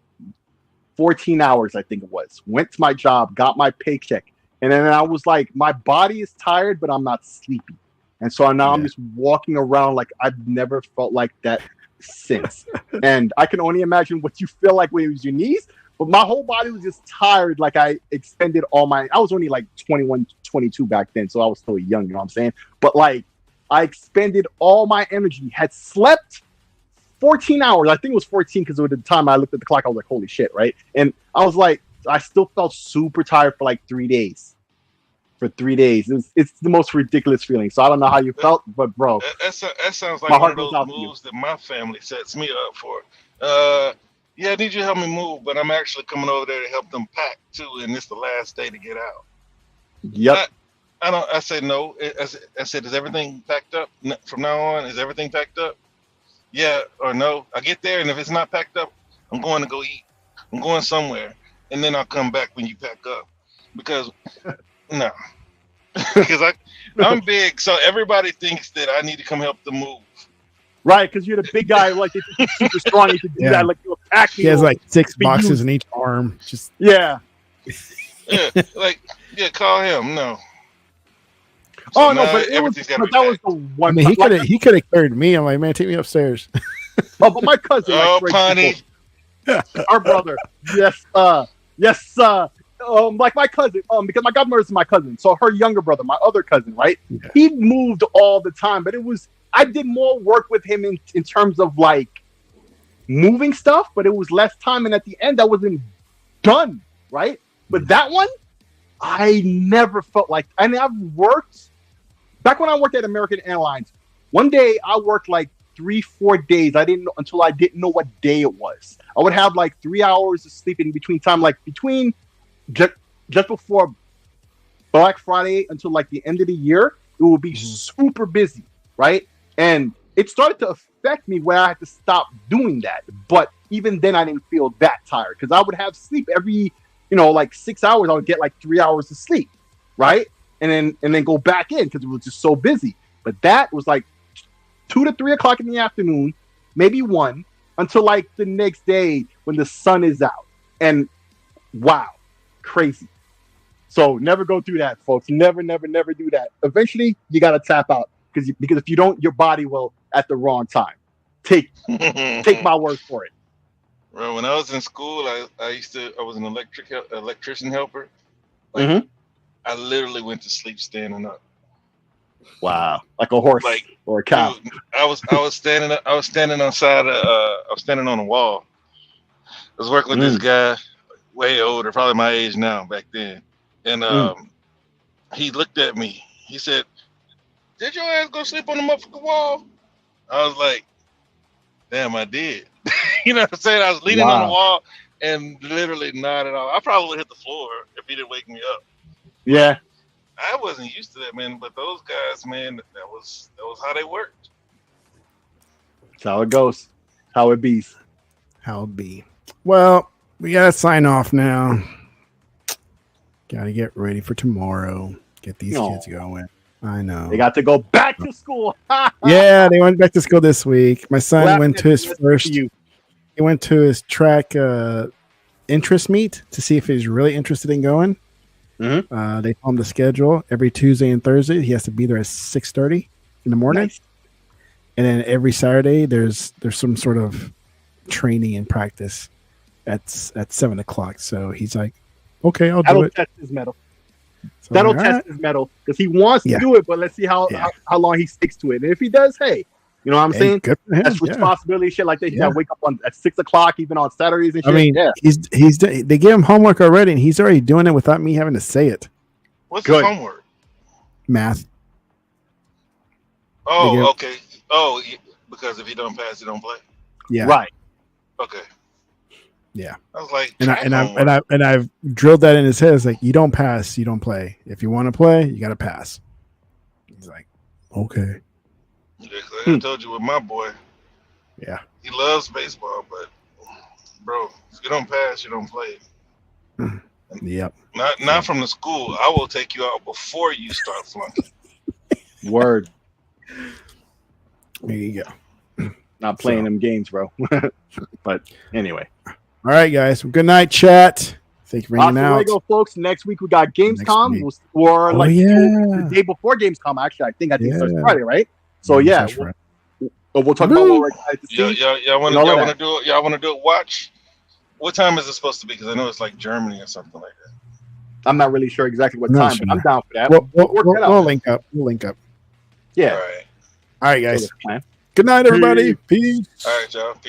14 hours, I think it was, went to my job, got my paycheck, and then I was like, my body is tired, but I'm not sleepy. And so now I'm just walking around like I've never felt like that since. And I can only imagine what you feel like when it was your knees, but my whole body was just tired. Like I expended I was only like 21, 22 back then, so I was still young, you know what I'm saying? But like I expended all my energy, had slept 14 hours. I think it was 14 because at the time I looked at the clock, I was like, holy shit, right? And I was like, I still felt super tired for like 3 days. For 3 days. It's the most ridiculous feeling. So I don't know how you felt, but bro. That sounds like one of those moves that my family sets me up for. Yeah, I need you to help me move, but I'm actually coming over there to help them pack too, and it's the last day to get out. Yep. I said no. I said, is everything packed up from now on? Is everything packed up? Yeah or no. I get there, and if it's not packed up, I'm going to go eat. I'm going somewhere, and then I'll come back when you pack up. Because no, because I'm big, so everybody thinks that I need to come help them move. Right, because you're the big guy, like you're super strong. You can do that, like you're packing. He has like 6 boxes in each arm. Just yeah, call him. No. So no, but that was the one. I mean, he could have carried me. I'm like, man, take me upstairs. Oh, but my cousin. Oh, Connie. Our brother. Yes. Like my cousin. Because my godmother is my cousin. So her younger brother, my other cousin, right? Yeah. He moved all the time, but I did more work with him in terms of like moving stuff, but it was less time, and at the end, I wasn't done, right? But that one, I never felt like. I mean, I've worked. Back when I worked at American Airlines, one day I worked like 3-4 days. I didn't know what day it was. I would have like 3 hours of sleep in between time, like between just before Black Friday until like the end of the year. It would be super busy, right? And it started to affect me where I had to stop doing that. But even then, I didn't feel that tired because I would have sleep every, like 6 hours. I would get like 3 hours of sleep, right? And then go back in because it was just so busy. But that was like 2 to 3 o'clock in the afternoon, maybe 1, until like the next day when the sun is out. And wow, crazy. So never go through that, folks. Never do that. Eventually, you got to tap out because if you don't, your body will at the wrong time. Take my word for it. Well, when I was in school, I was an electrician helper. I literally went to sleep standing up. Wow, like a horse or a cow. Dude, I was standing up. I was standing on the wall. I was working with this guy, way older, probably my age now back then, and he looked at me. He said, "Did your ass go sleep on the motherfucking wall?" I was like, "Damn, I did." You know what I'm saying? I was leaning on the wall and literally nodded off. I probably would hit the floor if he didn't wake me up. Yeah. I wasn't used to that, man. But those guys, man, that was how they worked. That's how it goes. How it be. How it be. Well, we gotta sign off now. Gotta get ready for tomorrow. Get these kids going. I know. They got to go back to school. Yeah, they went back to school this week. My son went to his first. He went to his track interest meet to see if he's really interested in going. Mm-hmm. They told him the schedule every Tuesday and Thursday. He has to be there at 6:30 in the morning, Nice. and then every Saturday there's some sort of training and practice at 7:00. So he's like, "Okay, I'll do That'll it." test his metal. So That'll I'm like, test "All right." his metal because he wants to do it, but let's see how long he sticks to it. And if he does, hey, you know what I'm Hey, saying? good for him, That's yeah. responsibility, shit like that. He Yeah. got to wake up at 6:00, even on Saturdays and shit. I mean, they gave him homework already, and he's already doing it without me having to say it. What's Good. the homework? Math. Oh, okay. Oh, because if he don't pass, he don't play. Yeah. Right. Okay. Yeah. I was like, And I've drilled that in his head. It's like, you don't pass, you don't play. If you want to play, you got to pass. He's like, okay. Yeah, 'cause I told you with my boy, Yeah. he loves baseball, but bro, if you don't pass, you don't play. Yep. Not from the school. I will take you out before you start flunking. Word. There you go. Not playing them games, bro. But anyway. All right, guys. Well, good night, chat. Thank you for hanging out. Go, folks. Next week we got Gamescom. Next week. Or like yeah. the day before Gamescom. Actually, I think it starts Friday, right? So yeah, we'll talk about what we're excited to see. Y'all want to do it? Y'all want to do it? Watch. What time is it supposed to be? Because I know it's like Germany or something like that. I'm not really sure exactly what time, but I'm down for that. We'll link up. We'll link up. Yeah. All right. All right, guys. Good night, everybody. Peace. All right, y'all. Peace.